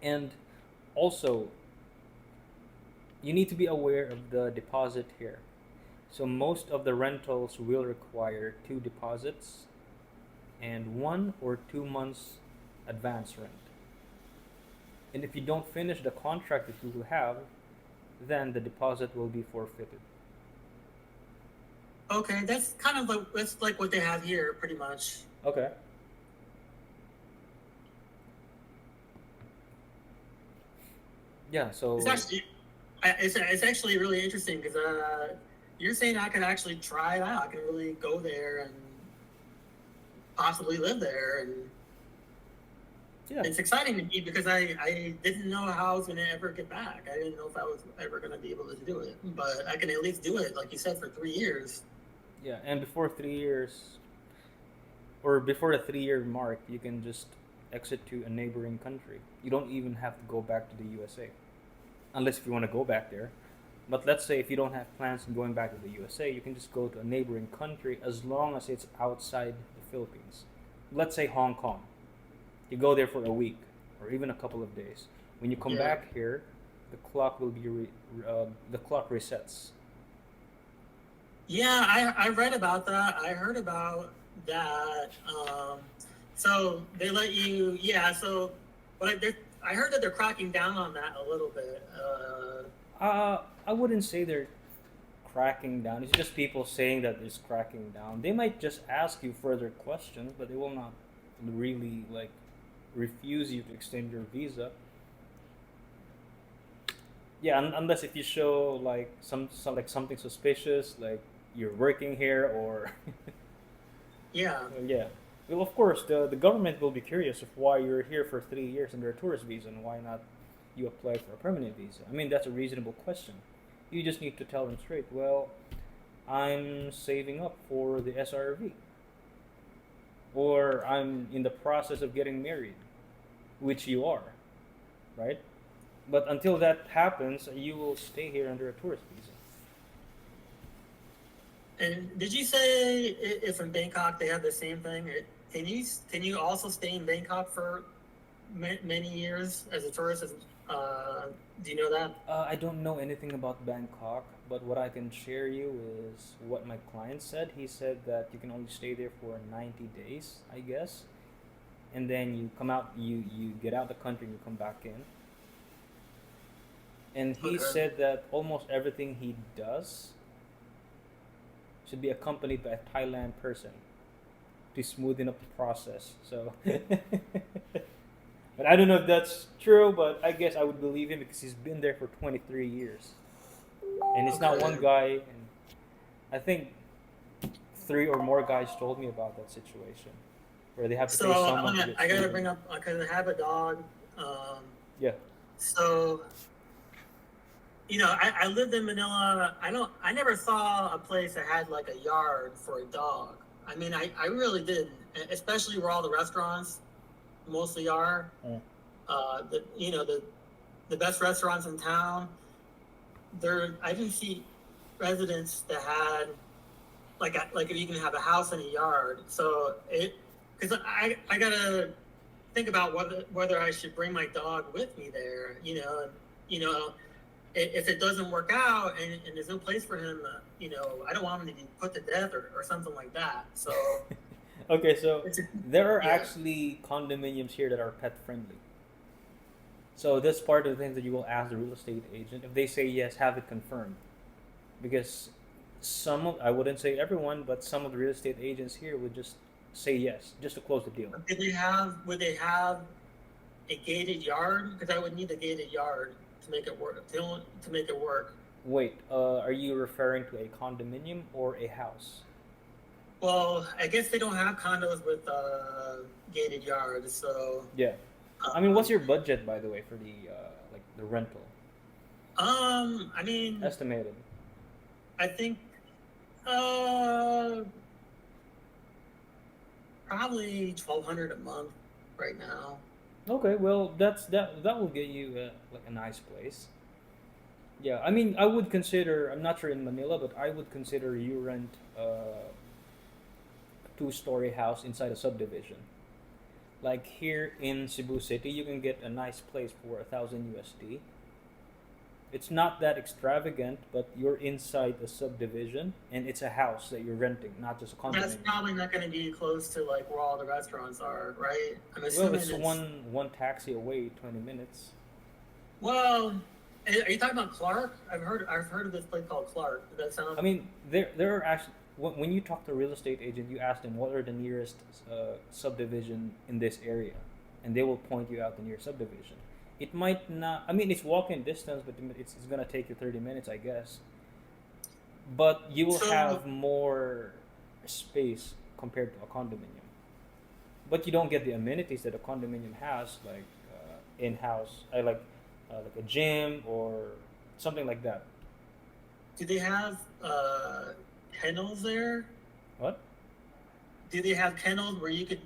Speaker 1: And also, you need to be aware of the deposit here. So most of the rentals will require two deposits and 1 or 2 months advance rent. And if you don't finish the contract that you have, then the deposit will be forfeited.
Speaker 2: Okay, that's kind of like that's like what they have here, pretty much.
Speaker 1: Okay. Yeah.
Speaker 2: It's
Speaker 1: So
Speaker 2: actually, it's actually really interesting because you're saying I could actually try it out. I can really go there and possibly live there, and
Speaker 1: yeah,
Speaker 2: it's exciting to me because I didn't know how I was going to ever get back. I didn't know if I was ever going to be able to do it, but I can at least do it, like you said, for 3 years.
Speaker 1: yeah. And before 3 years, or before the 3 year mark, you can just exit to a neighboring country. You don't even have to go back to the USA, unless if you want to go back there. But let's say if you don't have plans on going back to the USA, you can just go to a neighboring country as long as it's outside the Philippines. Let's say Hong Kong. You go there for a week or even a couple of days. When you come
Speaker 2: Yeah.
Speaker 1: back here, the clock resets.
Speaker 2: Yeah, I read about that. I heard about that. So they let you, yeah. So, but I heard that they're cracking down on that a little bit.
Speaker 1: I wouldn't say they're cracking down. It's just people saying that it's cracking down. They might just ask you further questions, but they will not really like refuse you to extend your visa. Yeah, unless if you show like some like something suspicious, like you're working here or
Speaker 2: Yeah.
Speaker 1: yeah. Well, of course, the government will be curious of why you're here for 3 years under a tourist visa and why not you apply for a permanent visa. I mean, that's a reasonable question. You just need to tell them straight. Well, I'm saving up for the SRRV, or I'm in the process of getting married, which you are, right? But until that happens, you will stay here under a tourist visa.
Speaker 2: And did you say if in Bangkok they have the same thing? Can you also stay in Bangkok for many years as a tourist? Do you know that?
Speaker 1: I don't know anything about Bangkok, but what I can share you is what my client said. He said that you can only stay there for 90 days, I guess, and then you come out, you get out the country, and you come back in. And he
Speaker 2: Okay.
Speaker 1: said that almost everything he does should be accompanied by a Thailand person to smoothen up the process. So, but I don't know if that's true, but I guess I would believe him because he's been there for 23 years. And it's not one
Speaker 2: Okay.
Speaker 1: guy, and I think three or more guys told me about that situation where they have to
Speaker 2: So
Speaker 1: pay someone to get
Speaker 2: I gotta
Speaker 1: smoothened.
Speaker 2: bring up because I have a dog. Um,
Speaker 1: Yeah.
Speaker 2: so I lived in Manila. I never saw a place that had like a yard for a dog. I mean, I really didn't, especially where all the restaurants mostly are.
Speaker 1: Mm.
Speaker 2: The the best restaurants in town. I didn't see residents that had like you can have a house and a yard. So because I gotta think about whether I should bring my dog with me there. You know, if it doesn't work out and there's no place for him, I don't want him to be put to death or something like that. So
Speaker 1: Okay, so
Speaker 2: it's
Speaker 1: there are
Speaker 2: yeah.
Speaker 1: actually condominiums here that are pet friendly. So that's part of the things that you will ask the real estate agent. If they say yes, have it confirmed. Because I wouldn't say everyone, but some of the real estate agents here would just say yes, just to close the deal.
Speaker 2: Would they have a gated yard? Because I would need a gated yard to make it work. To make it work.
Speaker 1: Wait, are you referring to a condominium or a house?
Speaker 2: Well, I guess they don't have condos with gated yards, so
Speaker 1: Yeah. I mean, what's
Speaker 2: um,
Speaker 1: your budget, by the way, for the like the rental
Speaker 2: I mean,
Speaker 1: estimated?
Speaker 2: I think uh probably 1,200 a month right now.
Speaker 1: Okay, well, that will get you like a nice place. Yeah, I mean, I would consider. I'm not sure in Manila, but I would consider you rent a two-story house inside a subdivision. Like here in Cebu City, you can get a nice place for 1,000 USD. It's not that extravagant, but you're inside a subdivision, and it's a house that you're renting, not just a
Speaker 2: That's
Speaker 1: condominium.
Speaker 2: probably not going to be close to like where all the restaurants are, right? I'm
Speaker 1: Well,
Speaker 2: assuming
Speaker 1: it's
Speaker 2: it's
Speaker 1: one taxi away, 20 minutes.
Speaker 2: well. Are you talking about Clark? I've heard of this place called Clark. Does that
Speaker 1: I
Speaker 2: sound?
Speaker 1: mean, there are actually when you talk to a real estate agent, you ask them what are the nearest subdivision in this area, and they will point you out the nearest subdivision. It might not. I mean, it's walking distance, but it's gonna take you 30 minutes, I guess. But you will
Speaker 2: So
Speaker 1: have more space compared to a condominium. But you don't get the amenities that a condominium has, like in-house. I like a gym or something like that.
Speaker 2: do they have kennels there?
Speaker 1: What?
Speaker 2: Do they have kennels where you could,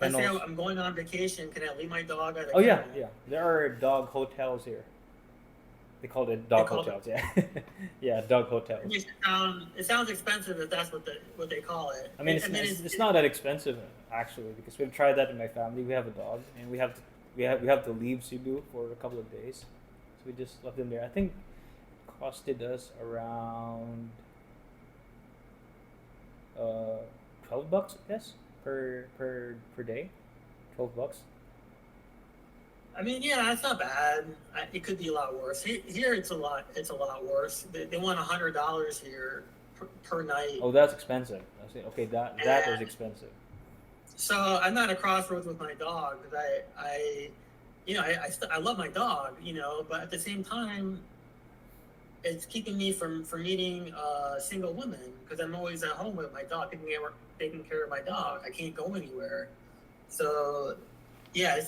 Speaker 2: let's say
Speaker 1: Kennels?
Speaker 2: I'm going on vacation, can I leave my dog at a
Speaker 1: Oh yeah,
Speaker 2: kennel?
Speaker 1: yeah. There are dog hotels here. They call it
Speaker 2: They
Speaker 1: dog
Speaker 2: call it.
Speaker 1: hotels. Yeah, yeah, dog hotels.
Speaker 2: It sounds expensive if that's what they call it.
Speaker 1: I mean,
Speaker 2: I mean,
Speaker 1: it's not that expensive actually because we've tried that in my family. We have a dog, and we have to leave Cebu for a couple of days, so we just left them there. I think it costed us around 12 bucks, I guess, per day. 12 bucks.
Speaker 2: I mean, yeah, it's not bad. It could be a lot worse. Here, it's a lot worse. They want $100 here per night,
Speaker 1: Oh, that's expensive. I say, okay, that is
Speaker 2: and
Speaker 1: expensive.
Speaker 2: so I'm at a crossroads with my dog because I love my dog, but at the same time, it's keeping me from meeting single women because I'm always at home with my dog, taking care of my dog. I can't go anywhere, so yeah,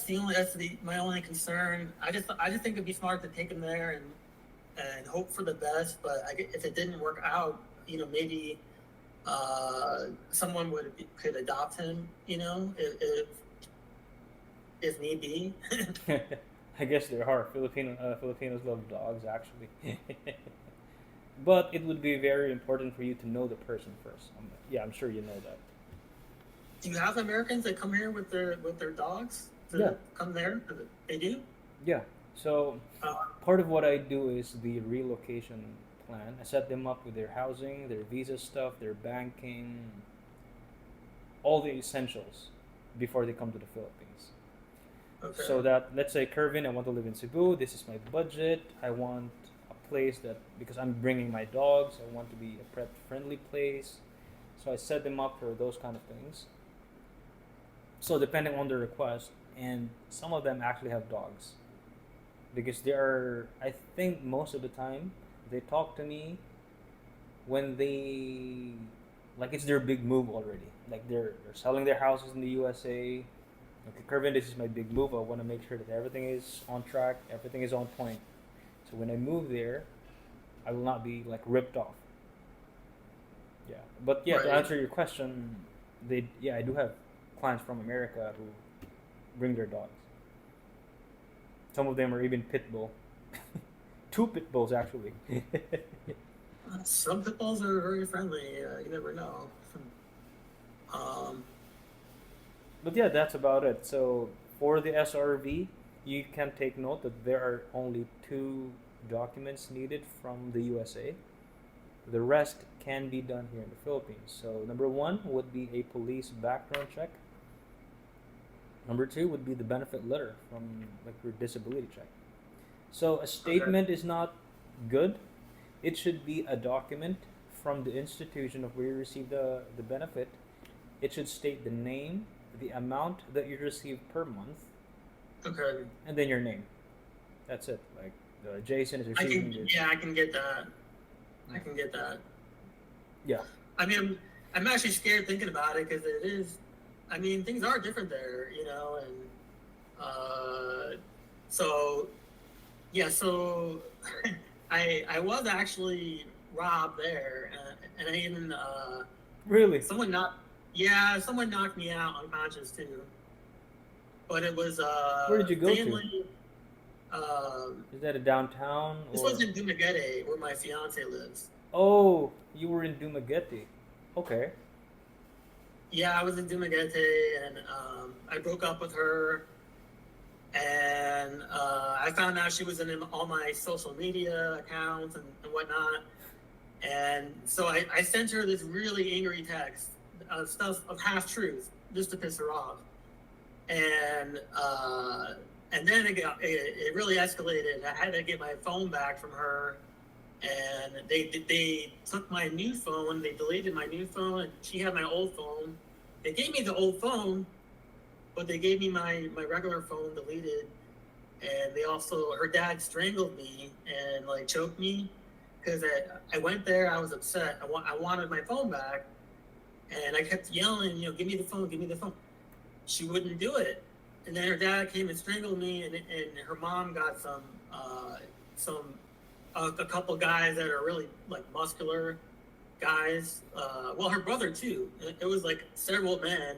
Speaker 2: my only concern. I just think it'd be smart to take him there and hope for the best. But if it didn't work out, maybe someone could adopt him. If need be.
Speaker 1: I guess there are Filipinos love dogs actually, but it would be very important for you to know the person first. Yeah, I'm sure you know that.
Speaker 2: Do you have Americans that come here with their dogs
Speaker 1: Yeah,
Speaker 2: to come there? They do.
Speaker 1: yeah. So
Speaker 2: Uh,
Speaker 1: part of what I do is the relocation plan. I set them up with their housing, their visa stuff, their banking, all the essentials before they come to the Philippines. So
Speaker 2: okay.
Speaker 1: that let's say Kervin, I want to live in Cebu. This is my budget. I want a place that because I'm bringing my dogs, I want to be a pet friendly place. So I set them up for those kind of things. So depending on their request, and some of them actually have dogs because they are. I think most of the time they talk to me when they like it's their big move already. Like they're selling their houses in the USA. Okay, Kervin, this is my big move. I want to make sure that everything is on track, everything is on point. So when I move there, I will not be like ripped off. Yeah, but yeah, to
Speaker 2: Right.
Speaker 1: answer your question, I do have clients from America who bring their dogs. Some of them are even pit bull, two pit bulls actually.
Speaker 2: Some pit bulls are very friendly. You never know. Um,
Speaker 1: But yeah, that's about it. So for the SRV, you can take note that there are only two documents needed from the USA. The rest can be done here in the Philippines. So number one would be a police background check. Number two would be the benefit letter from like your disability check. So a
Speaker 2: okay.
Speaker 1: statement is not good. It should be a document from the institution of where you receive the benefit. It should state the name, the amount that you receive per month,
Speaker 2: Okay.
Speaker 1: and then your name. That's it. Like Jason is
Speaker 2: I can.
Speaker 1: receiving this.
Speaker 2: Yeah, I can get that. I can get that.
Speaker 1: Yeah.
Speaker 2: I mean, I'm actually scared thinking about it because it is. I mean, things are different there, you know, and so yeah, so I was actually robbed there, and I even
Speaker 1: Really?
Speaker 2: someone knocked me out unconscious too, but it was
Speaker 1: Where did you go to?
Speaker 2: family. Um,
Speaker 1: Is that a downtown
Speaker 2: this
Speaker 1: or?
Speaker 2: was in Dumaguete, where my fiance lives.
Speaker 1: Oh, you were in Dumaguete. Okay.
Speaker 2: Yeah, I was in Dumaguete, and I broke up with her, and I found out she was in all my social media accounts and whatnot. And so I sent her this really angry text of stuff of half truth just to piss her off. And then it really escalated. I had to get my phone back from her, and they took my new phone. They deleted my new phone, and she had my old phone. They gave me the old phone, but they gave me my regular phone deleted. And they also, her dad strangled me and like choked me because I went there. I was upset. I wanted my phone back, and I kept yelling, you know, give me the phone, give me the phone. She wouldn't do it. And then her dad came and strangled me, and her mom got a couple guys that are really like muscular guys. Well, her brother too. It was like several men,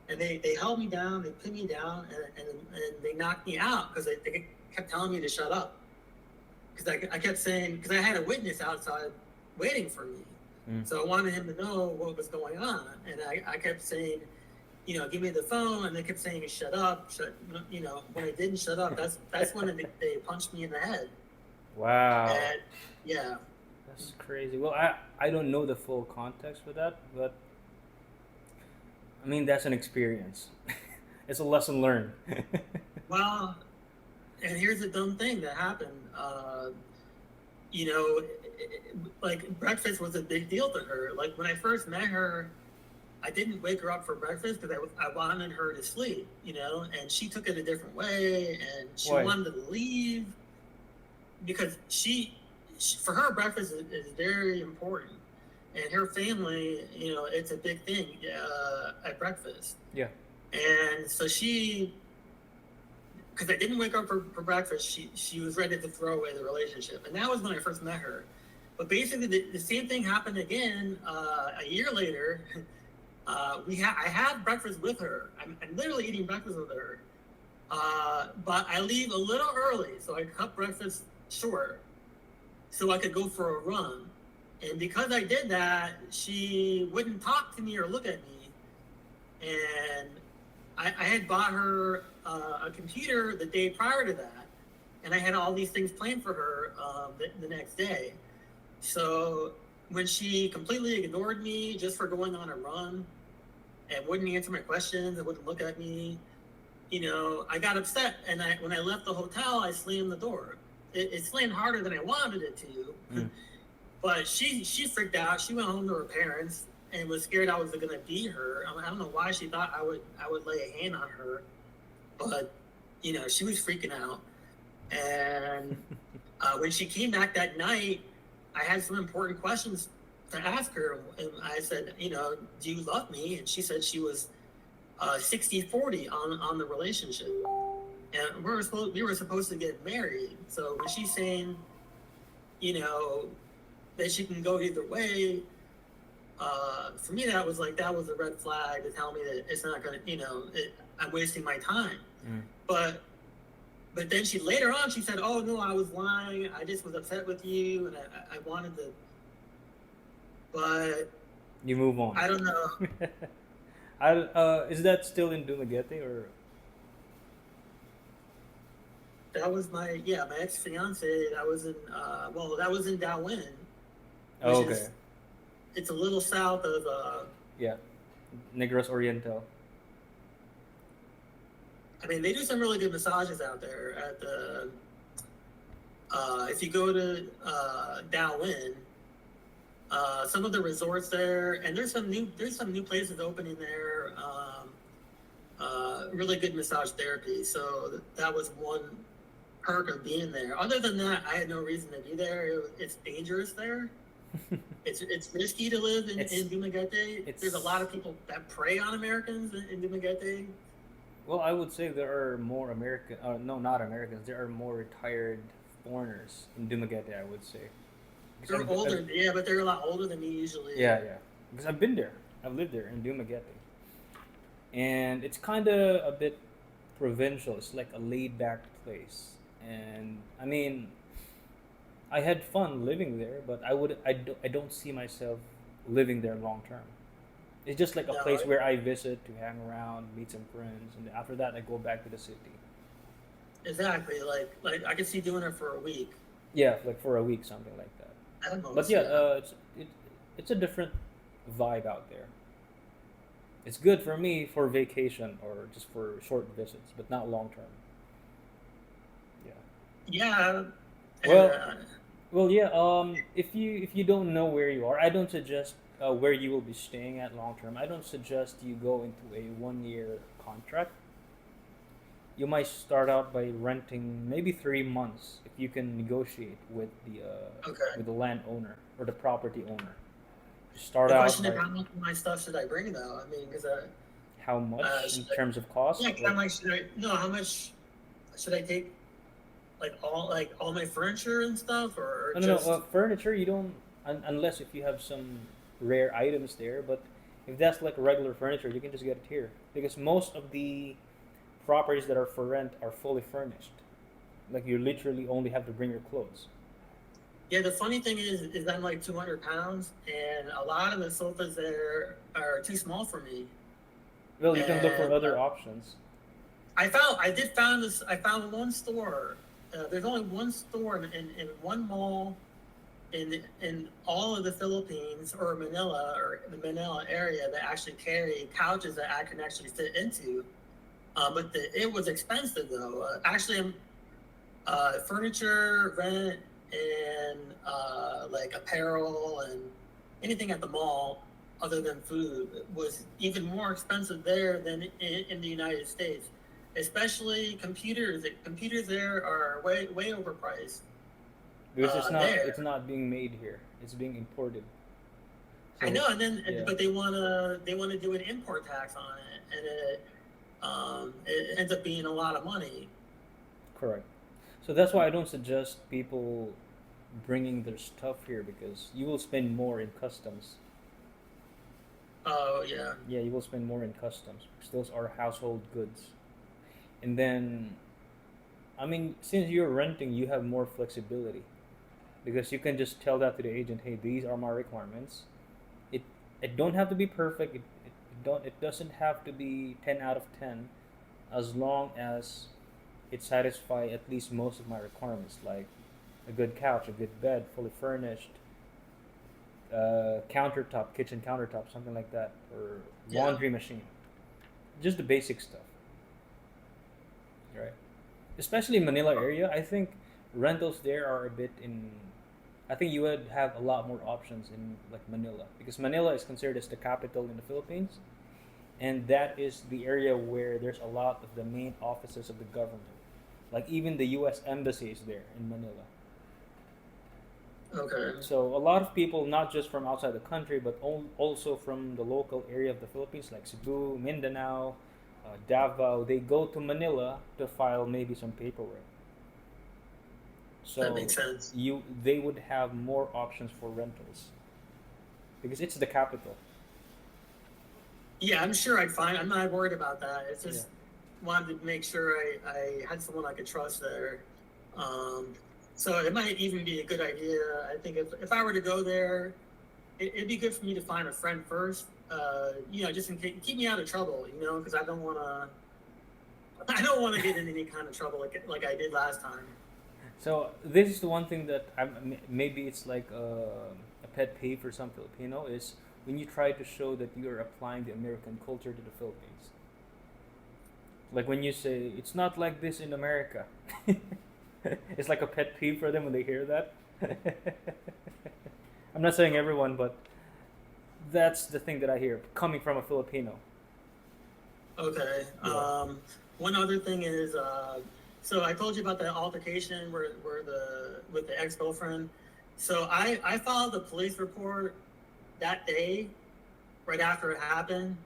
Speaker 2: and they held me down, they pinned me down, and they knocked me out because they kept telling me to shut up. Because I kept saying, because I had a witness outside waiting for me. So I wanted him to know what was going on. And I kept saying, you know, give me the phone. And they kept saying, shut up. You know, when I didn't shut up, that's when they punched me in the head.
Speaker 1: Wow.
Speaker 2: And yeah.
Speaker 1: That's crazy. Well, I don't know the full context for that, but I mean, that's an experience. It's a lesson learned.
Speaker 2: Well, and here's the dumb thing that happened. You know, like breakfast was a big deal to her. Like when I first met her, I didn't wake her up for breakfast because I wanted her to sleep, you know, and she took it a different way, and she
Speaker 1: Why?
Speaker 2: wanted to leave because she for her, breakfast is very important, and her family, you know, it's a big thing at breakfast.
Speaker 1: Yeah.
Speaker 2: And so because I didn't wake up for breakfast, she was ready to throw away the relationship, and that was when I first met her. But basically, the same thing happened again a year later. I had breakfast with her. I'm literally eating breakfast with her, but I leave a little early, so I cut breakfast short, so I could go for a run. And because I did that, she wouldn't talk to me or look at me. And I had bought her a computer the day prior to that, and I had all these things planned for her the next day. So when she completely ignored me just for going on a run and wouldn't answer my questions and wouldn't look at me, you know, I got upset. And when I left the hotel, I slammed the door. It slammed harder than I wanted it to. But she freaked out. She went home to her parents and was scared I was going to beat her. I don't know why she thought I would lay a hand on her, but you know, she was freaking out. And when she came back that night, I had some important questions to ask her, and I said, you know, do you love me? And she said she was 60-40 on the relationship, and we were supposed to get married. So when she's saying, you know, that she can go either way, for me that was a red flag to tell me that it's not gonna, you know, I'm wasting my time. But then later on she said, oh no, I was lying, I just was upset with you, and I wanted to, but
Speaker 1: you move on.
Speaker 2: I don't know.
Speaker 1: Is that still in Dumaguete or?
Speaker 2: That was my ex-fiance. That was in that was in Darwin.
Speaker 1: Oh, okay.
Speaker 2: It's a little south of
Speaker 1: yeah, Negros Oriental.
Speaker 2: I mean, they do some really good massages out there at the. If you go to Darwin, some of the resorts there, and there's some new places opening there. Really good massage therapy. So that was one perk of being there. Other than that, I had no reason to be there. It's dangerous there. It's risky to live in Dumaguete. There's a
Speaker 1: it's
Speaker 2: lot of people that prey on Americans in Dumaguete.
Speaker 1: well, I would say there are more American. No, not Americans. There are more retired foreigners in Dumaguete. I would say. Because
Speaker 2: They're older, yeah, but they're a lot older than me usually.
Speaker 1: yeah, yeah. Because I've been there. I've lived there in Dumaguete, and it's kind of a bit provincial. It's like a laid back place, and I mean, I had fun living there, but I don't see myself living there long term. It's just like a
Speaker 2: No,
Speaker 1: place where I visit to hang around, meet some friends, and after that I go back to the city.
Speaker 2: exactly. Like I could see doing it for a week
Speaker 1: Yeah, like for a week, something like that.
Speaker 2: at
Speaker 1: But
Speaker 2: most.
Speaker 1: yeah,
Speaker 2: Yeah.
Speaker 1: it's a different vibe out there. It's good for me for vacation or just for short visits, but not long term. Yeah.
Speaker 2: Yeah. And
Speaker 1: Well, well, yeah. If you don't know where you are, I don't suggest where you will be staying at long term. I don't suggest you go into a 1 year contract. You might start out by renting maybe 3 months if you can negotiate
Speaker 2: okay.
Speaker 1: with the landowner or the property owner. Start
Speaker 2: The
Speaker 1: out
Speaker 2: question is,
Speaker 1: by
Speaker 2: how much of my stuff should I bring though? I mean, because
Speaker 1: how much in
Speaker 2: should
Speaker 1: terms of cost.
Speaker 2: yeah, 'cause I'm
Speaker 1: Like
Speaker 2: like, should I? No, how much should I take? Like all my furniture and stuff, or
Speaker 1: no, no, no.
Speaker 2: just
Speaker 1: Furniture you don't unless if you have some rare items there. But if that's like regular furniture, you can just get it here because most of the properties that are for rent are fully furnished. Like you literally only have to bring your clothes.
Speaker 2: yeah. The funny thing is I'm like 200 pounds, and a lot of the sofas there are too small for me.
Speaker 1: Well, you can look for
Speaker 2: And
Speaker 1: other options.
Speaker 2: I found one store. There's only one store in one mall in all of the Philippines or Manila or the Manila area that actually carry couches that I can actually fit into. It was expensive though. Furniture, rent, and like apparel and anything at the mall other than food was even more expensive there than in the United States. Especially computers. Computers there are way overpriced.
Speaker 1: Because it's
Speaker 2: There,
Speaker 1: not being made here. It's being imported.
Speaker 2: I
Speaker 1: So
Speaker 2: know, and then
Speaker 1: yeah,
Speaker 2: but they wanna do an import tax on it, and it ends up being a lot of money.
Speaker 1: correct. So that's why I don't suggest people bringing their stuff here because you will spend more in customs.
Speaker 2: Oh yeah,
Speaker 1: Yeah, you will spend more in customs because those are household goods. And then, I mean, since you're renting, you have more flexibility because you can just tell that to the agent, hey, these are my requirements. It it don't have to be perfect. It doesn't have to be 10 out of 10, as long as it satisfy at least most of my requirements, like a good couch, a good bed, fully furnished, countertop, kitchen countertop, something like that, or
Speaker 2: yeah,
Speaker 1: laundry machine. Just the basic stuff, right? Especially Manila area, I think rentals there are a bit in. I think you would have a lot more options in like Manila because Manila is considered as the capital in the Philippines, and that is the area where there's a lot of the main offices of the government. Like even the U.S. embassy is there in Manila.
Speaker 2: okay.
Speaker 1: So a lot of people, not just from outside the country, but also from the local area of the Philippines, like Cebu, Mindanao, Davao, they go to Manila to file maybe some paperwork.
Speaker 2: That
Speaker 1: So
Speaker 2: makes sense.
Speaker 1: they would have more options for rentals because it's the capital.
Speaker 2: Yeah, I'm sure I'd find. I'm not worried about that. It's
Speaker 1: Yeah.
Speaker 2: just wanted to make sure I had someone I could trust there. Um, so it might even be a good idea. I think if I were to go there, it'd be good for me to find a friend first. Just in case, keep me out of trouble. Because I don't want to. I don't want to get in any kind of trouble like I did last time.
Speaker 1: So this is the one thing that maybe it's like a pet peeve for some Filipino is when you try to show that you are applying the American culture to the Philippines. Like when you say it's not like this in America. It's like a pet peeve for them when they hear that. I'm not saying everyone, but that's the thing that I hear coming from a Filipino.
Speaker 2: Okay.
Speaker 1: Yeah.
Speaker 2: One other thing is, so I told you about the altercation where the with the ex girlfriend. So I filed a police report that day, right after it happened,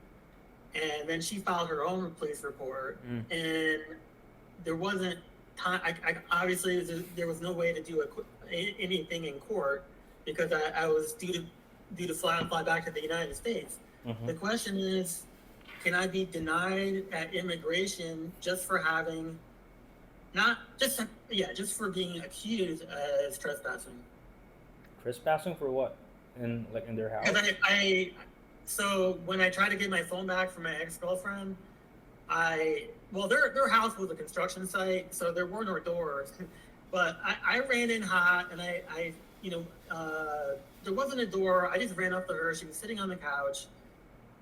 Speaker 2: and then she filed her own police report,
Speaker 1: Mm.
Speaker 2: and there wasn't time. Obviously there was no way to do anything in court because I was due to fly back to the United States.
Speaker 1: Mm-hmm.
Speaker 2: The question is, can I be denied at immigration just for having, not just just for being accused as trespassing?
Speaker 1: Trespassing for what? In their house?
Speaker 2: Because so when I tried to get my phone back from my ex-girlfriend, their house was a construction site, so there were no doors. But I ran in hot, and there wasn't a door. I just ran up to her. She was sitting on the couch,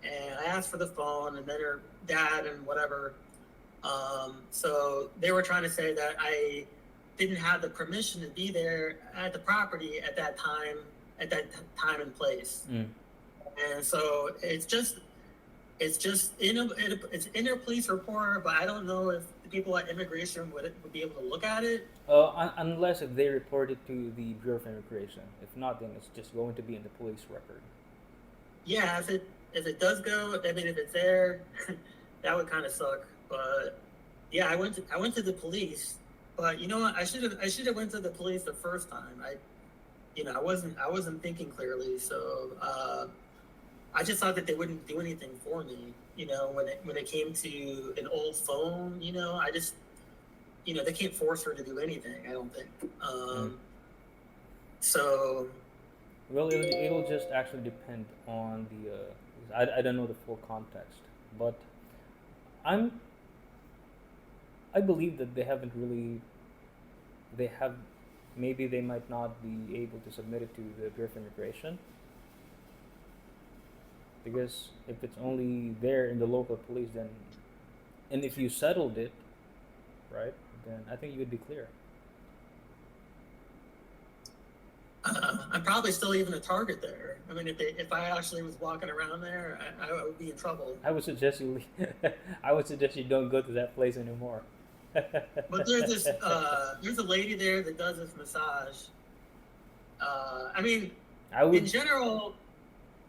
Speaker 2: and I asked for the phone, and then her dad and whatever. So they were trying to say that I didn't have the permission to be there at the property at that time and place.
Speaker 1: Mm.
Speaker 2: And so it's in their police report, but I don't know if the people at immigration would be able to look at it.
Speaker 1: Unless if they report it to the Bureau of Immigration. If not, then it's just going to be in the police record.
Speaker 2: Yeah, if it does go, I mean, if it's there, that would kind of suck. But yeah, I went to the police, but you know what? I should have went to the police the first time. I wasn't thinking clearly, so I just thought that they wouldn't do anything for me. When it came to an old phone, I just, they can't force her to do anything. I don't think. So.
Speaker 1: Well, it'll just actually depend on the. I don't know the full context, but I believe that they haven't really. They have, maybe they might not be able to submit it to the Bureau of Immigration. Because if it's only there in the local police, then, and if you settled it, right, then I think you would be clear.
Speaker 2: I'm probably still even a target there. I mean, if I actually was walking around there, I would be in trouble.
Speaker 1: I would suggest you. I would suggest you don't go to that place anymore.
Speaker 2: But there's a lady there that does this massage. I mean, in general,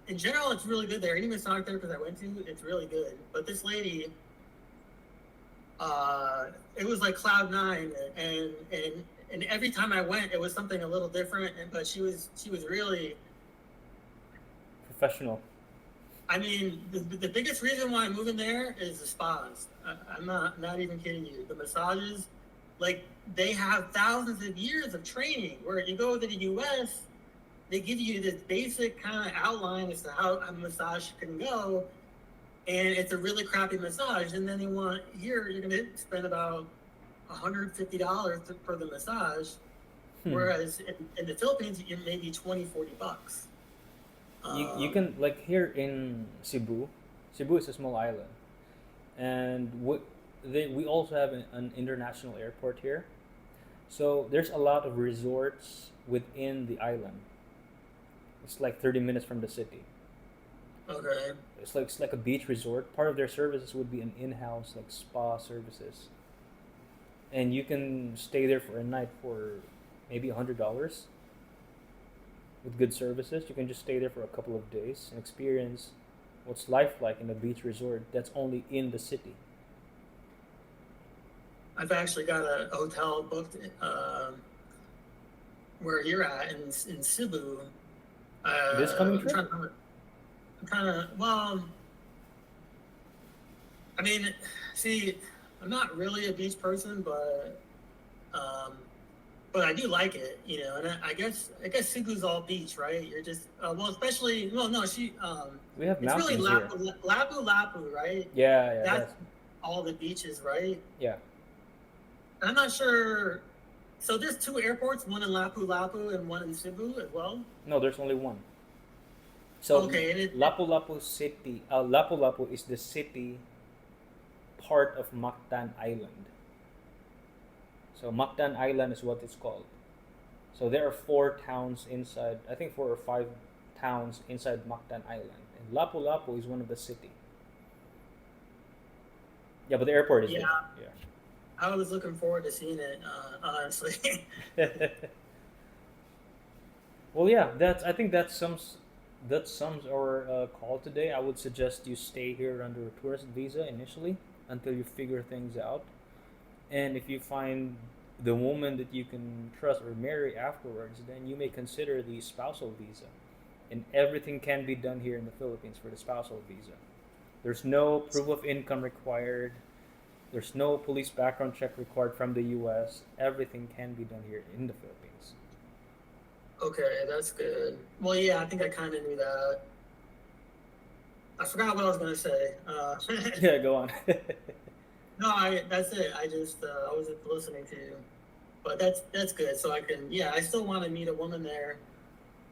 Speaker 2: it's really good there. Any massage therapist I went to, it's really good. But this lady, it was like cloud nine, and every time I went, it was something a little different. But she was really
Speaker 1: professional.
Speaker 2: I mean, the biggest reason why I'm moving there is the spas. I'm not even kidding you. The massages, like, they have thousands of years of training. Where you go to the U.S., they give you this basic kind of outline as to how a massage can go, and it's a really crappy massage. And then you're going to spend about $150 for the massage, whereas in the Philippines, you're maybe $20-$40.
Speaker 1: You can, like, here in Cebu. Cebu is a small island, and we also have an international airport here. So there's a lot of resorts within the island. It's like 30 minutes from the city.
Speaker 2: Okay.
Speaker 1: It's like a beach resort. Part of their services would be an in-house like spa services, and you can stay there for a night for maybe $100. With good services, you can just stay there for a couple of days and experience what's life like in a beach resort that's only in the city.
Speaker 2: I've actually got a hotel booked where you're at in Cebu.
Speaker 1: This coming trip?
Speaker 2: I'm trying to. Well, I mean, see, I'm not really a beach person, but I do like it, And I guess Cebu's all beach, right? You're just especially no.
Speaker 1: We have
Speaker 2: it's
Speaker 1: mountains
Speaker 2: really
Speaker 1: here.
Speaker 2: Lapu, right?
Speaker 1: Yeah.
Speaker 2: That's all the beaches, right?
Speaker 1: Yeah.
Speaker 2: I'm not sure. So there's two airports, one in Lapu and one in Cebu as well.
Speaker 1: No, there's only one. So
Speaker 2: okay,
Speaker 1: Lapu-Lapu City. Lapu-Lapu is the city part of Mactan Island. So Mactan Island is what it's called. So there are 4 towns inside. I think 4 or 5 towns inside Mactan Island, and Lapu-Lapu is one of the city. Yeah, but the airport is there. Yeah.
Speaker 2: I was looking forward to seeing it, honestly.
Speaker 1: Well, yeah, I think that sums our call today. I would suggest you stay here under a tourist visa initially until you figure things out. And if you find the woman that you can trust or marry afterwards, then you may consider the spousal visa. And everything can be done here in the Philippines for the spousal visa. There's no proof of income required. There's no police background check required from the US. Everything can be done here in the Philippines.
Speaker 2: Okay, that's good. Well, yeah, I think I kind of knew that. I forgot what I was gonna say.
Speaker 1: Yeah, go on.
Speaker 2: No, that's it. I wasn't listening to you, but that's good. So I can, yeah, I still want to meet a woman there,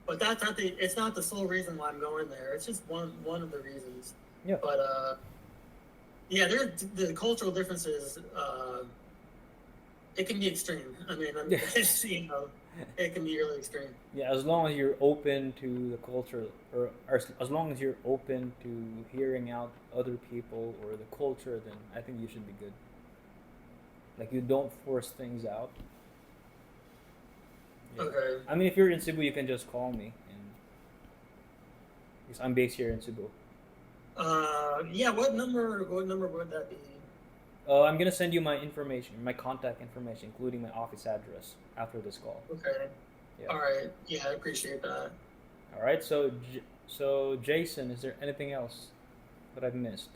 Speaker 2: but that's not the. It's not the sole reason why I'm going there. It's just one of the reasons.
Speaker 1: Yeah.
Speaker 2: But yeah, the cultural differences. It can be extreme. I mean,
Speaker 1: Yeah.
Speaker 2: you know, it can be really extreme.
Speaker 1: Yeah, as long as you're open to the culture, or as long as you're open to hearing out other people or the culture, then I think you should be good. Like you don't force things out. Yeah.
Speaker 2: Okay.
Speaker 1: I mean, if you're in Cebu, you can just call me, and because I'm based here in Cebu.
Speaker 2: Yeah. What number? What number would that be?
Speaker 1: I'm gonna send you my information, my contact information, including my office address after this call.
Speaker 2: Okay.
Speaker 1: Yeah.
Speaker 2: All right. Yeah, I appreciate that.
Speaker 1: All right. So Jason, is there anything else that I've missed?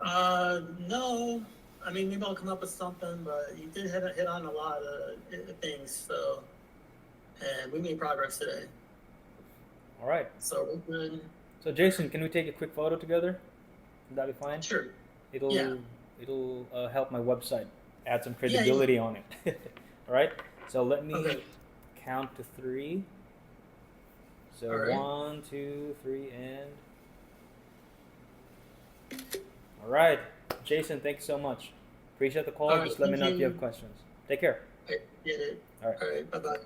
Speaker 2: No. I mean, maybe I'll come up with something, but you did hit on a lot of things, so and we made progress today.
Speaker 1: All right.
Speaker 2: So we're good.
Speaker 1: So Jason, can we take a quick photo together? Would that be fine?
Speaker 2: Sure.
Speaker 1: It'll
Speaker 2: Yeah.
Speaker 1: it'll help my website add some
Speaker 2: Yeah, yeah.
Speaker 1: credibility on it. All right. So let me
Speaker 2: Okay.
Speaker 1: count to three. So
Speaker 2: All right.
Speaker 1: 1, 2, 3, and all right, Jason. Thank you so much. Appreciate the call.
Speaker 2: All right.
Speaker 1: Just let me
Speaker 2: Thank
Speaker 1: know if you
Speaker 2: you.
Speaker 1: have questions. Take care.
Speaker 2: I get it.
Speaker 1: All right.
Speaker 2: All right. Bye bye.